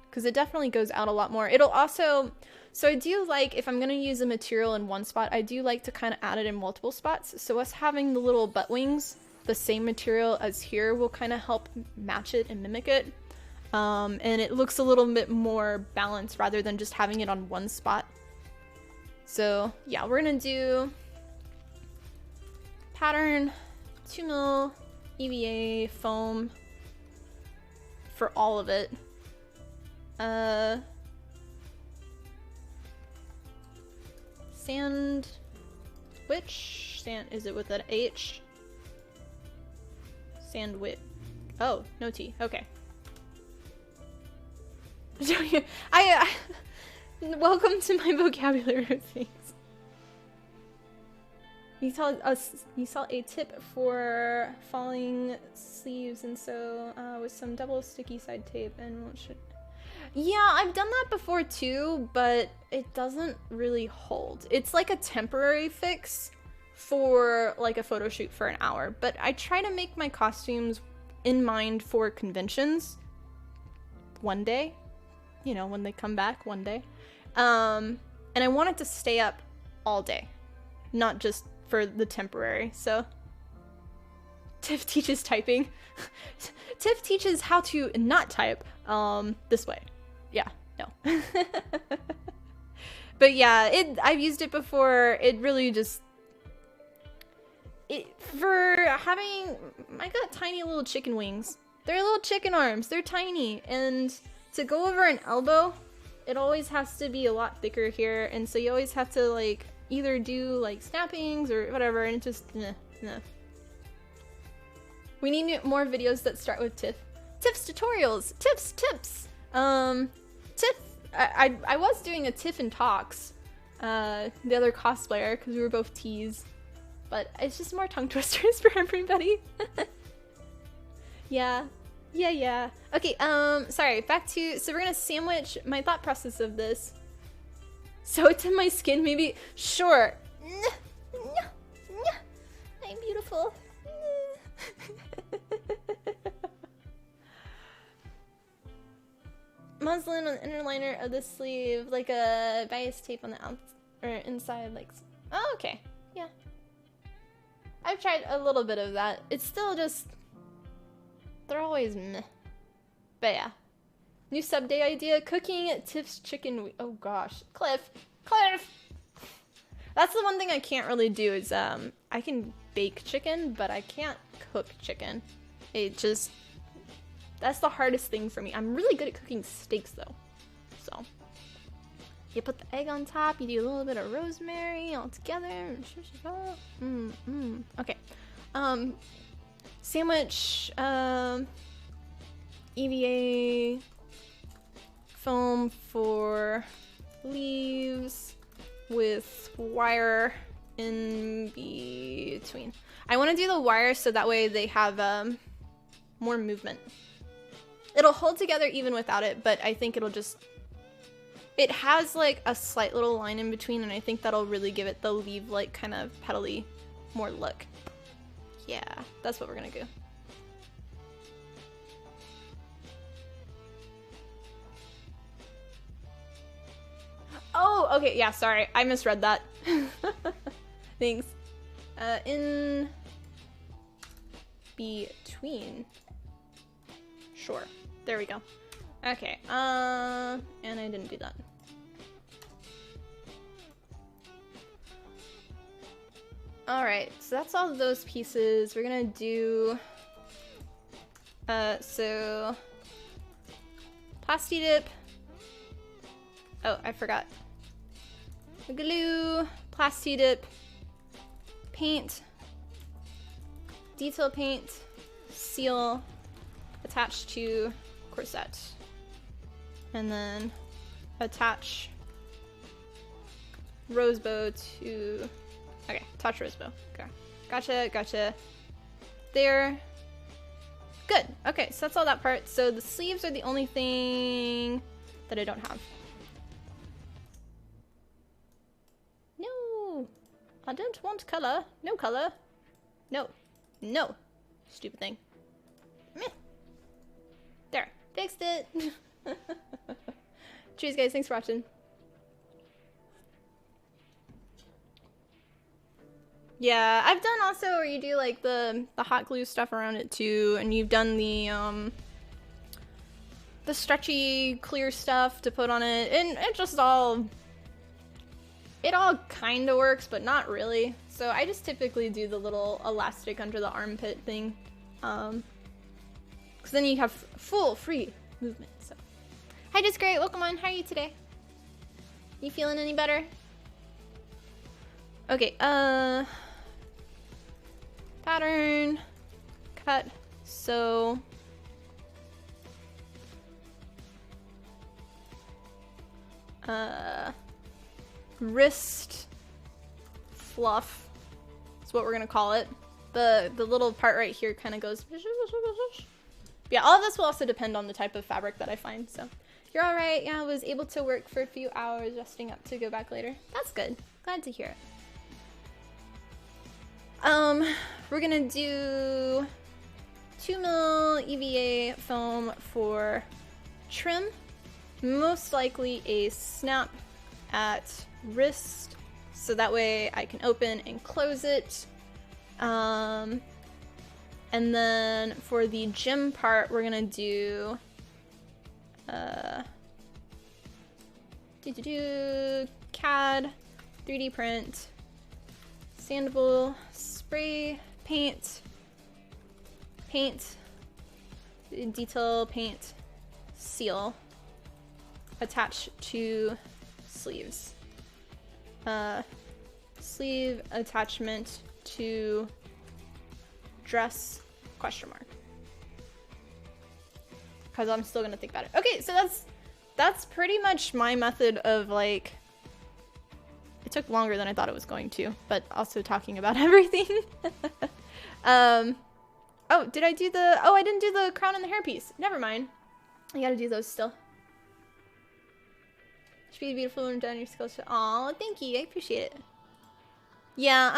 because it definitely goes out a lot more. It'll also, so I do like, if I'm going to use a material in one spot, I do like to kind of add it in multiple spots. So us having the little butt wings, the same material as here, will kind of help match it and mimic it. And it looks a little bit more balanced rather than just having it on one spot. So yeah, we're gonna do pattern 2mm EVA foam for all of it. Sandwich? Is it with an H? Sandwich. Oh, no T. Okay. Welcome to my vocabulary of things. You saw a tip for falling sleeves, and so with some double sticky side tape and what should. Yeah, I've done that before too, but it doesn't really hold. It's like a temporary fix for like a photo shoot for an hour, but I try to make my costumes in mind for conventions one day, you know, when they come back one day. And I want it to stay up all day, not just for the temporary. So Tiff teaches typing. Tiff teaches how to not type this way. Yeah, no. But yeah, I've used it before. It really just for having, I got tiny little chicken wings. They're little chicken arms. They're tiny, and to go over an elbow, it always has to be a lot thicker here, and so you always have to like either do like snappings or whatever, and it just nah. We need more videos that start with Tiff. Tiff's tutorials. Tips. Tiff. I was doing a Tiff and Talks, the other cosplayer, because we were both T's. But it's just more tongue twisters for everybody. Yeah. Okay, sorry, back to, so we're gonna sandwich my thought process of this. Sew it to my skin, maybe, sure. beautiful. Muslin on the inner liner of the sleeve, like a bias tape on the outside or inside, like. Oh, okay, yeah. I've tried a little bit of that. It's still just, they're always meh. But yeah. New sub day idea, cooking Tiff's chicken. Oh gosh, Cliff. That's the one thing I can't really do is I can bake chicken, but I can't cook chicken. It just, that's the hardest thing for me. I'm really good at cooking steaks though. So you put the egg on top, you do a little bit of rosemary all together. Okay. Sandwich EVA foam for leaves with wire in between. I want to do the wire so that way they have more movement. It'll hold together even without it, but I think it'll just, it has like a slight little line in between, and I think that'll really give it the leaf-like kind of petally more look. Yeah, that's what we're gonna do. Oh, okay, yeah, sorry. I misread that. Thanks. In between. Sure. There we go. Okay, and I didn't do that. Alright, so that's all those pieces. We're gonna do, so, Plasti Dip. Oh, I forgot. Glue, Plasti Dip, paint, detail paint, seal, attached to corset. And then attach rose bow to, okay, attach rose bow. Okay, gotcha. There. Good, okay, so that's all that part. So the sleeves are the only thing that I don't have. No, I don't want color. No color. No. Stupid thing. Meh. There, fixed it. Cheers guys, thanks for watching. Yeah, I've done also where you do like the hot glue stuff around it too, and you've done the stretchy clear stuff to put on it, and it just all, it all kind of works, but not really. So I just typically do the little elastic under the armpit thing, because then you have full free movement. So, hi, just great. Welcome on. How are you today? You feeling any better? Okay. Pattern, cut, sew. Wrist fluff is what we're gonna call it. The little part right here kind of goes. Yeah, all of this will also depend on the type of fabric that I find. So you're all right. Yeah, I was able to work for a few hours, resting up to go back later. That's good. Glad to hear it. We're gonna do 2mm EVA foam for trim. Most likely a snap at wrist, so that way I can open and close it. And then for the gym part, we're gonna do CAD, 3D print, sandable, spray, paint, detail paint, seal, attach to sleeves. Sleeve attachment to dress, question mark. Because I'm still gonna think about it. Okay, so that's pretty much my method of like, it took longer than I thought it was going to, but also talking about everything. Oh, did I do the, oh, I didn't do the crown and the hairpiece. Never mind. I gotta do those still. Should be beautiful when done your skills. Aw, thank you. I appreciate it. Yeah,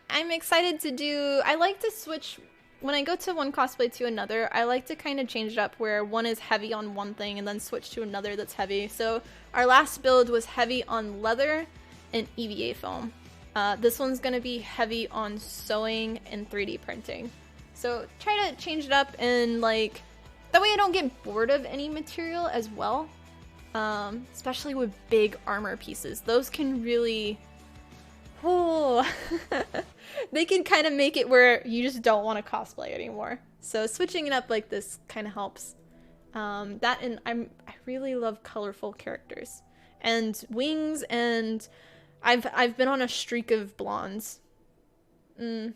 I'm excited to do. I like to switch when I go to one cosplay to another. I like to kind of change it up where one is heavy on one thing and then switch to another that's heavy. So our last build was heavy on leather and EVA foam. This one's gonna be heavy on sewing and 3D printing. So try to change it up and like that way I don't get bored of any material as well. Especially with big armor pieces. Those can really they can kind of make it where you just don't want to cosplay anymore. So switching it up like this kind of helps. That and I really love colorful characters and wings, and I've been on a streak of blondes. I'm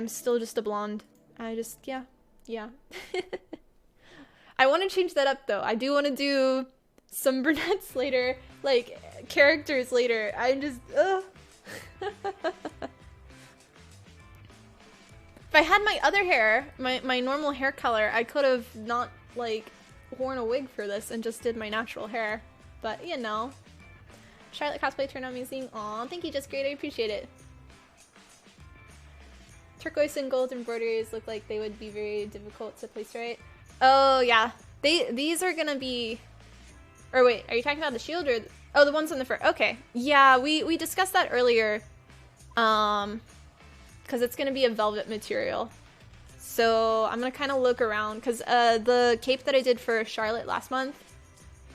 still just a blonde. I just yeah. I want to change that up though. I do want to do some brunettes later, like characters later. I'm just If I had my other hair, my normal hair color, I could have not like worn a wig for this and just did my natural hair. But you know. Charlotte cosplay turned out amazing. Aw, thank you, just great. I appreciate it. Turquoise and gold embroideries look like they would be very difficult to place right. Oh yeah, these are gonna be. Or wait, are you talking about the shield or? Oh, the ones on the fur. Okay, yeah, we discussed that earlier. Because it's gonna be a velvet material. So I'm gonna kind of look around because the cape that I did for Charlotte last month,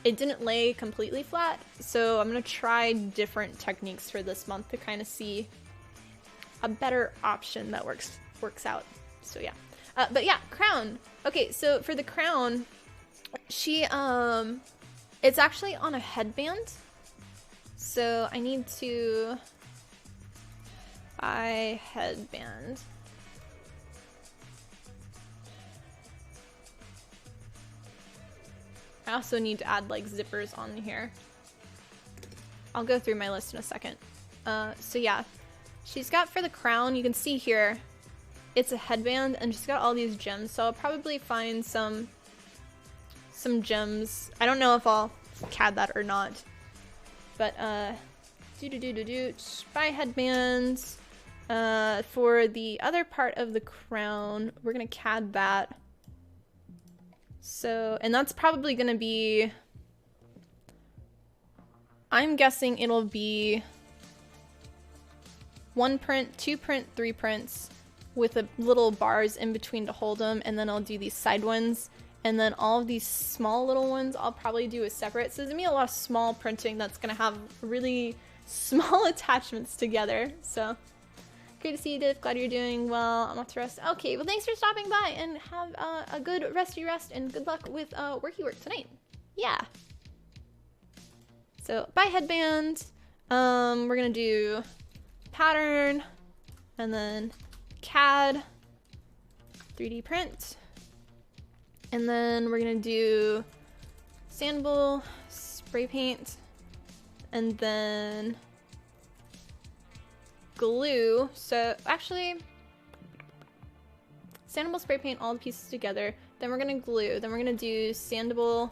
it didn't lay completely flat. So I'm gonna try different techniques for this month to kind of see a better option that works out. So yeah, but yeah, crown. Okay, so for the crown, she it's actually on a headband. So I need to buy headband. I also need to add like zippers on here. I'll go through my list in a second. So yeah, she's got for the crown, you can see here, it's a headband and she's got all these gems. So I'll probably find some gems. I don't know if I'll CAD that or not. But buy headbands. For the other part of the crown, we're gonna CAD that. So, and that's probably gonna be, I'm guessing it'll be 1 print, 2 print, 3 prints with a little bars in between to hold them, and then I'll do these side ones, and then all of these small little ones I'll probably do as separate. So there's gonna be a lot of small printing that's gonna have really small attachments together. So great to see you, Div. Glad you're doing well. I'm off to rest. Okay, well thanks for stopping by and have a good resty rest and good luck with worky work tonight. Yeah. So buy headband. We're gonna do pattern and then CAD, 3D print, and then we're gonna do sandable, spray paint, and then glue. So actually, sandable, spray paint all the pieces together, then we're gonna glue, then we're gonna do sandable,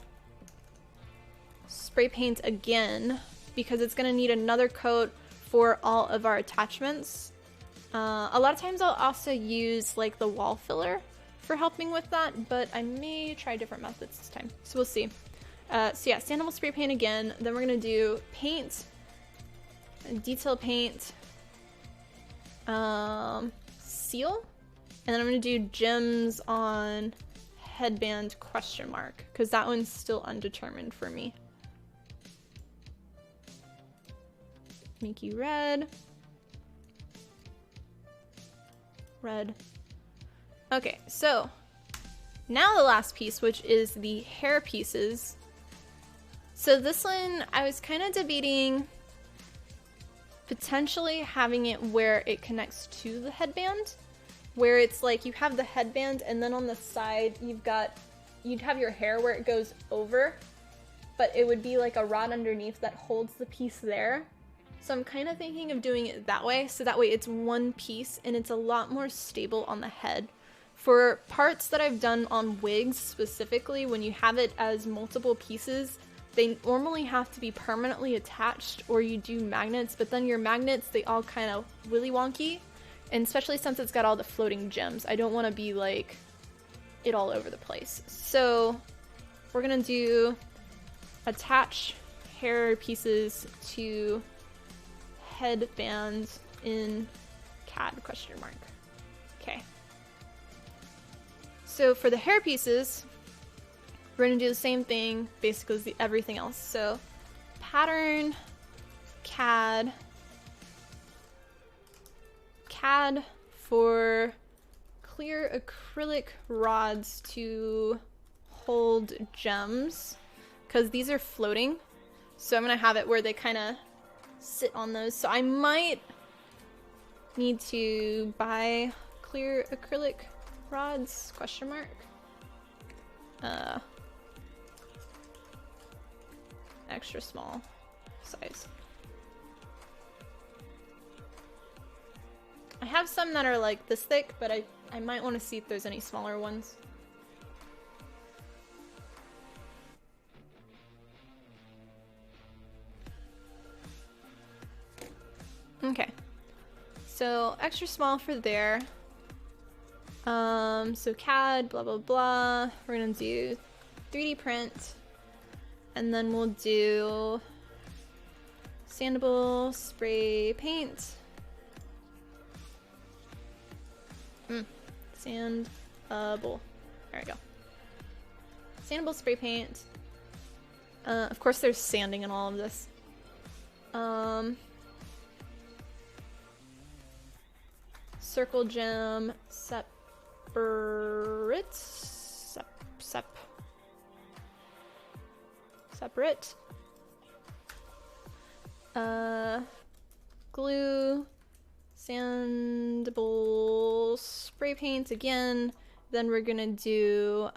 spray paint again because it's gonna need another coat for all of our attachments. A lot of times I'll also use like the wall filler for helping with that, but I may try different methods this time, so we'll see. So yeah, sandable, spray paint again, then we're gonna do paint, detail paint, seal, and then I'm gonna do gems on headband question mark because that one's still undetermined for me. Minky red. Okay, so now the last piece, which is the hair pieces. So this one, I was kind of debating potentially having it where it connects to the headband, where it's like you have the headband and then on the side you'd have your hair where it goes over, but it would be like a rod underneath that holds the piece there. So I'm kind of thinking of doing it that way, so that way it's one piece and it's a lot more stable on the head. For parts that I've done on wigs specifically, when you have it as multiple pieces, they normally have to be permanently attached, or you do magnets, but then your magnets, they all kind of willy wonky, and especially since it's got all the floating gems, I don't want to be like it all over the place. So we're gonna do attach hair pieces to headbands in CAD ? Okay. So for the hair pieces, we're gonna do the same thing basically as everything else. So pattern, CAD for clear acrylic rods to hold gems, because these are floating. So I'm gonna have it where they kind of sit on those. So I might need to buy clear acrylic rods ? Extra small size. I have some that are like this thick, but I might want to see if there's any smaller ones. Okay, so extra small for there. So CAD, blah, blah, blah. We're gonna do 3D print, and then we'll do sandable spray paint. Sandable. There we go. Sandable spray paint. Of course there's sanding in all of this. Circle gem separate. Glue, sandable spray paint again. Then we're gonna do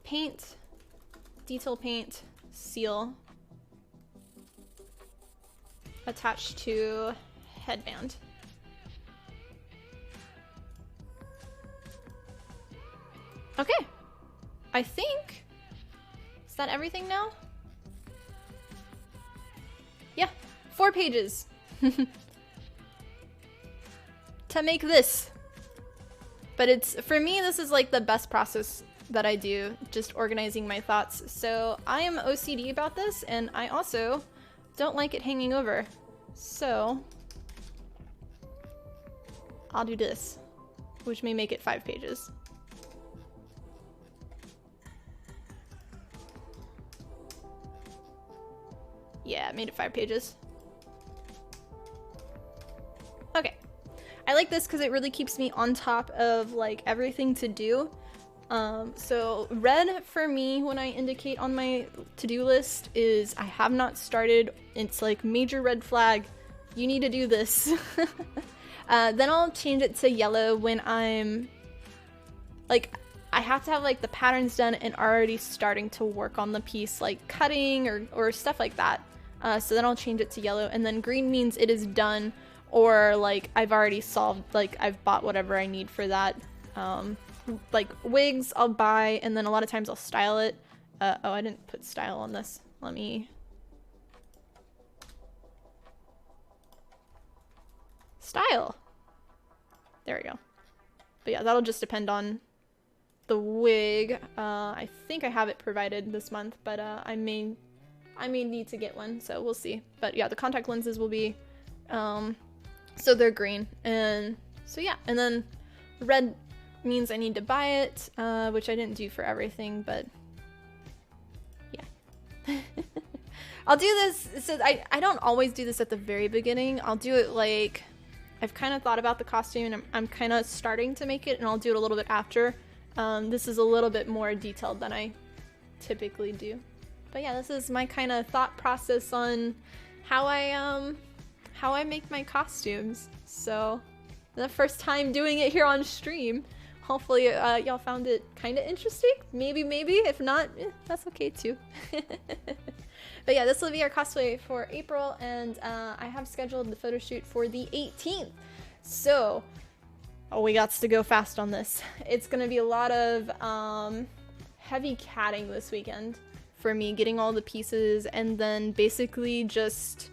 paint, detail paint, seal, attached to headband. Okay, I think, is that everything now? Yeah, 4 pages to make this. But it's, for me, this is like the best process that I do, just organizing my thoughts. So I am OCD about this, and I also don't like it hanging over. So I'll do this, which may make it 5 pages. Yeah, made it 5 pages. Okay. I like this because it really keeps me on top of like everything to do. So red for me when I indicate on my to-do list is I have not started. It's like major red flag. You need to do this. Then I'll change it to yellow when I'm like, I have to have like the patterns done and already starting to work on the piece, like cutting or stuff like that. So then I'll change it to yellow, and then green means it is done, or like I've already solved, like I've bought whatever I need for that. Like wigs I'll buy, and then a lot of times I'll style it. Oh, I didn't put style on this. Let me... Style! There we go. But yeah, that'll just depend on the wig. I think I have it provided this month, but I may need to get one, so we'll see. But yeah, the contact lenses will be, so they're green, and so yeah, and then red means I need to buy it, which I didn't do for everything, but yeah. I'll do this, so I don't always do this at the very beginning. I'll do it like, I've kind of thought about the costume, and I'm kind of starting to make it, and I'll do it a little bit after. This is a little bit more detailed than I typically do. But yeah, this is my kind of thought process on how I make my costumes. So, the first time doing it here on stream. Hopefully y'all found it kind of interesting. Maybe. If not, that's okay too. But yeah, this will be our cosplay for April, and I have scheduled the photo shoot for the 18th. So, we got to go fast on this. It's gonna be a lot of heavy catting this weekend for me, getting all the pieces and then basically just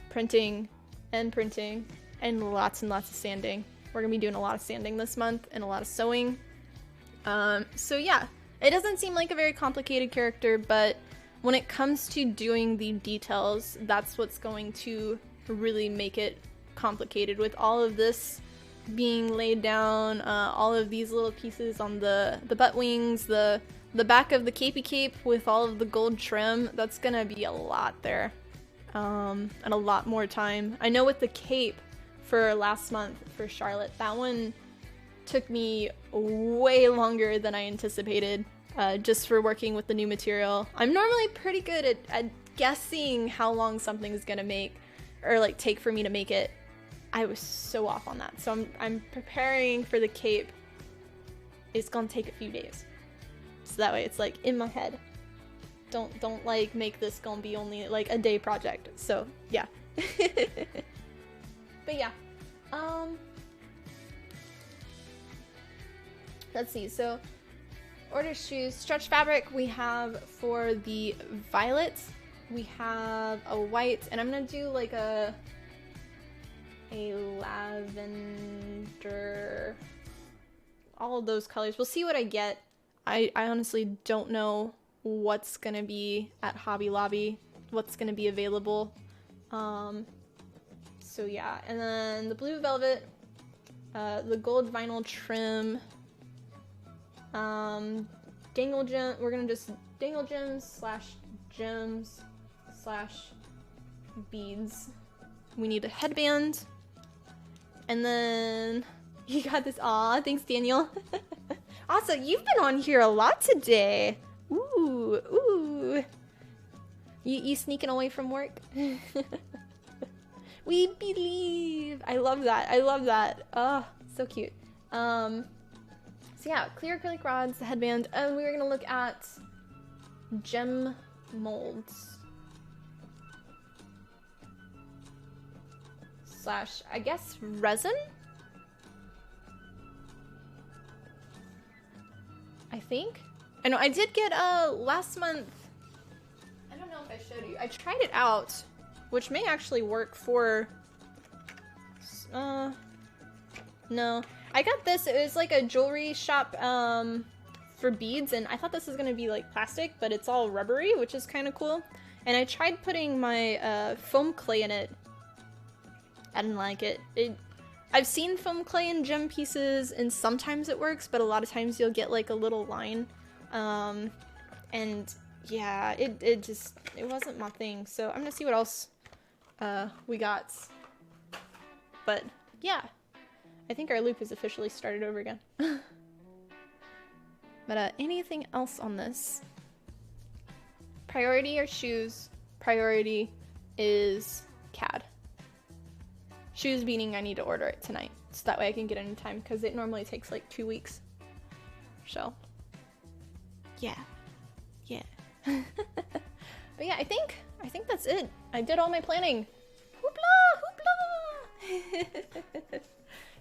printing and lots of sanding. We're gonna be doing a lot of sanding this month and a lot of sewing. So yeah, it doesn't seem like a very complicated character, but when it comes to doing the details, that's what's going to really make it complicated, with all of this being laid down, all of these little pieces on the butt wings, the back of the capey cape with all of the gold trim. That's gonna be a lot there, and a lot more time. I know with the cape for last month for Charlotte, that one took me way longer than I anticipated, just for working with the new material. I'm normally pretty good at guessing how long something's gonna make or like take for me to make it. I was so off on that, so I'm preparing for the cape. It's gonna take a few days, so that way it's like in my head. Don't like make this gonna be only like a day project. So yeah. But yeah, let's see. So order shoes, stretch fabric. We have for the violet, we have a white, and I'm gonna do like a lavender, all of those colors. We'll see what I get. I honestly don't know what's gonna be at Hobby Lobby, what's gonna be available. So yeah, and then the blue velvet, the gold vinyl trim, dangle gem. We're gonna just dangle gems / beads. We need a headband. And then you got this. Aw, thanks, Daniel. Also, you've been on here a lot today. Ooh. You sneaking away from work? We believe. I love that. Oh, so cute. So yeah, clear acrylic rods, the headband, and we were gonna look at gem molds. / I guess resin? I think? I know I did get last month. I don't know if I showed you. I tried it out, which may actually work for no. I got this. It was like a jewelry shop for beads, and I thought this was gonna be like plastic, but it's all rubbery, which is kind of cool. And I tried putting my foam clay in it. I didn't like it. I've seen foam clay in gem pieces, and sometimes it works, but a lot of times you'll get like a little line. And yeah, it wasn't my thing. So I'm gonna see what else we got. But yeah, I think our loop is officially started over again. But anything else on this? Priority are shoes. Priority is CAD. Shoes meaning I need to order it tonight, so that way I can get it in time, because it normally takes like 2 weeks. So, yeah. But yeah, I think that's it. I did all my planning. Hoopla!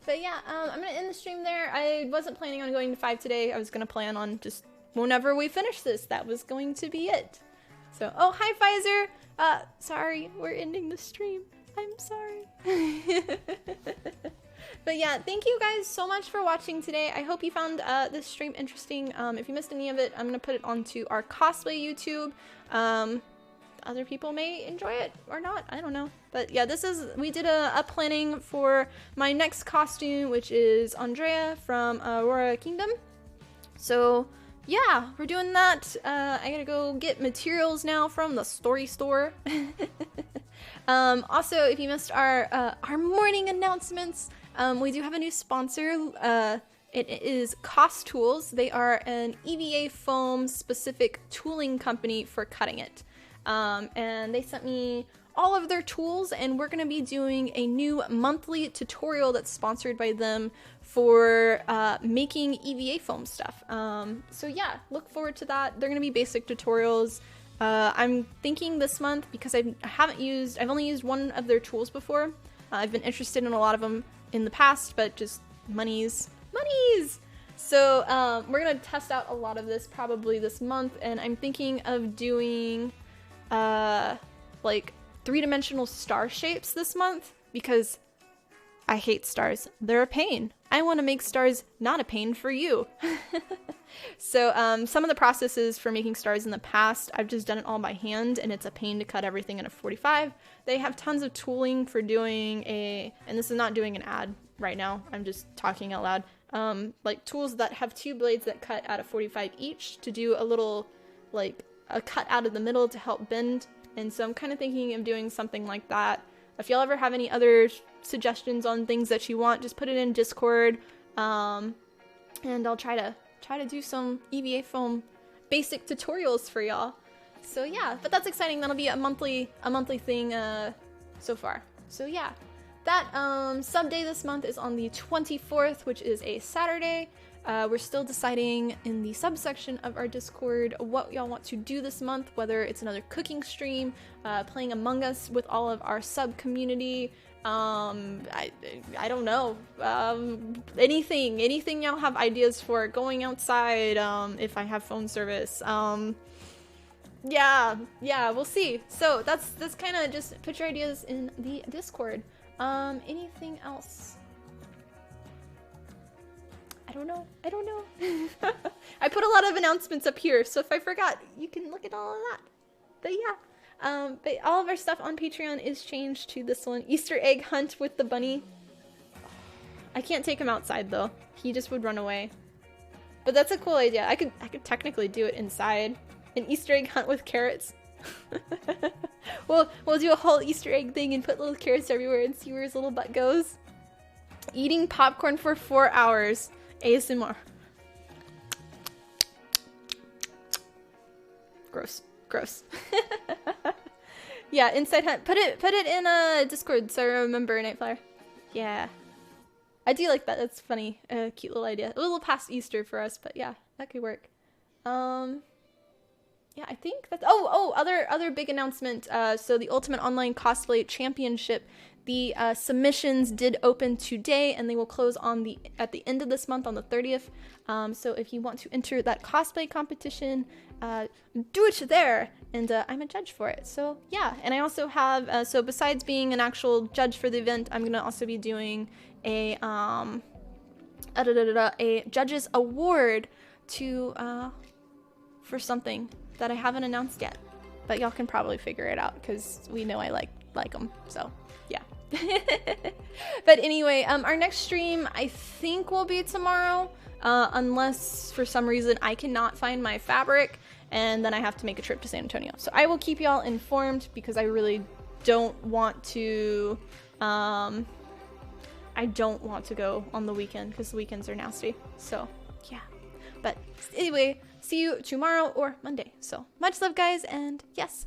But yeah, I'm gonna end the stream there. I wasn't planning on going to 5 today. I was gonna plan on just whenever we finish this, that was going to be it. So, oh, hi Pfizer! Sorry, we're ending the stream. I'm sorry. But yeah, thank you guys so much for watching today. I hope you found this stream interesting. If you missed any of it, I'm gonna put it onto our cosplay YouTube. Other people may enjoy it or not, I don't know. But yeah, we did a planning for my next costume, which is Andrea from Aurora Kingdom. So yeah, we're doing that. I gotta go get materials now from the story store. Also, if you missed our morning announcements, we do have a new sponsor. It is Cost Tools. They are an Eva Foam specific tooling company for cutting it. And they sent me all of their tools, and we're going to be doing a new monthly tutorial that's sponsored by them for making EVA foam stuff. So yeah, look forward to that. They're going to be basic tutorials. I'm thinking this month, because I've only used one of their tools before. I've been interested in a lot of them in the past, but just monies. So we're gonna test out a lot of this probably this month, and I'm thinking of doing like 3-dimensional star shapes this month because I hate stars. They're a pain. I want to make stars not a pain for you. So some of the processes for making stars in the past, I've just done it all by hand, and it's a pain to cut everything in a 45. They have tons of tooling for doing and this is not doing an ad right now, I'm just talking out loud, like tools that have 2 blades that cut at a 45 each to do a little, like, a cut out of the middle to help bend. And so I'm kind of thinking of doing something like that. If y'all ever have any other suggestions on things that you want, just put it in Discord, and I'll try to do some Eva Foam basic tutorials for y'all. So yeah, but that's exciting. That'll be a monthly thing so far. So yeah, that sub day this month is on the 24th, which is a Saturday. We're still deciding in the subsection of our Discord what y'all want to do this month, whether it's another cooking stream, playing Among Us with all of our sub community, I don't know, anything y'all have ideas for, going outside, if I have phone service, yeah, we'll see. So that's kind of just put your ideas in the Discord. Anything else? I don't know. I put a lot of announcements up here, so if I forgot, you can look at all of that. But yeah, but all of our stuff on Patreon is changed to this one. Easter egg hunt with the bunny. I can't take him outside though. He just would run away. But that's a cool idea. I could technically do it inside. An Easter egg hunt with carrots. We'll do a whole Easter egg thing and put little carrots everywhere and see where his little butt goes. Eating popcorn for 4 hours. ASMR. Gross. Yeah, inside hunt. Put it in Discord so I remember, Nightflyer. Yeah. I do like that. That's funny. Cute little idea. A little past Easter for us, but yeah, that could work. Yeah, I think that's other big announcement. So the Ultimate Online Cosplay Championship, the submissions did open today, and they will close at the end of this month on the 30th. So if you want to enter that cosplay competition, do it there, and I'm a judge for it. So yeah, and I also have so besides being an actual judge for the event, I'm gonna also be doing a judges award for something that I haven't announced yet, but y'all can probably figure it out because we know I like them. So yeah. But anyway, our next stream I think will be tomorrow, unless for some reason I cannot find my fabric and then I have to make a trip to San Antonio. So I will keep y'all informed because I really don't want to go on the weekend because the weekends are nasty. So yeah, but anyway, see you tomorrow or Monday. So much love, guys, and yes.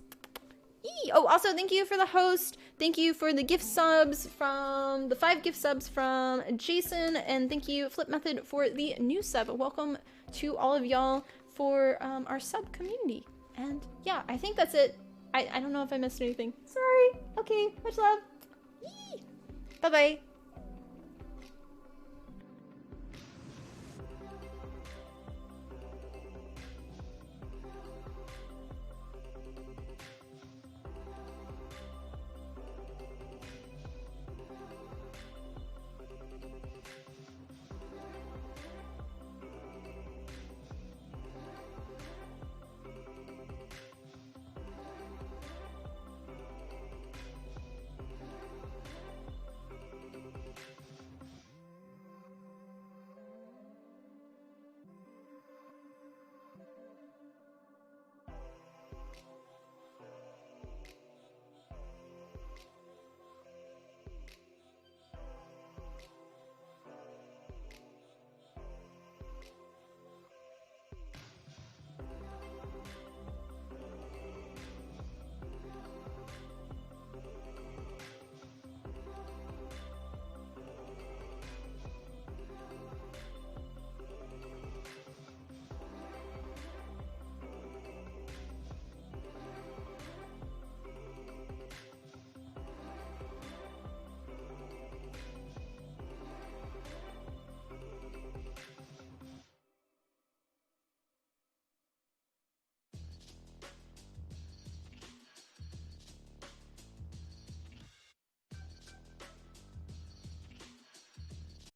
Oh, also thank you for the host. Thank you for the gift subs from the 5 gift subs from Jason, and thank you Flip Method for the new sub. Welcome to all of y'all for our sub community. And yeah, I think that's it. I don't know if I missed anything. Sorry. Okay, much love. Bye bye.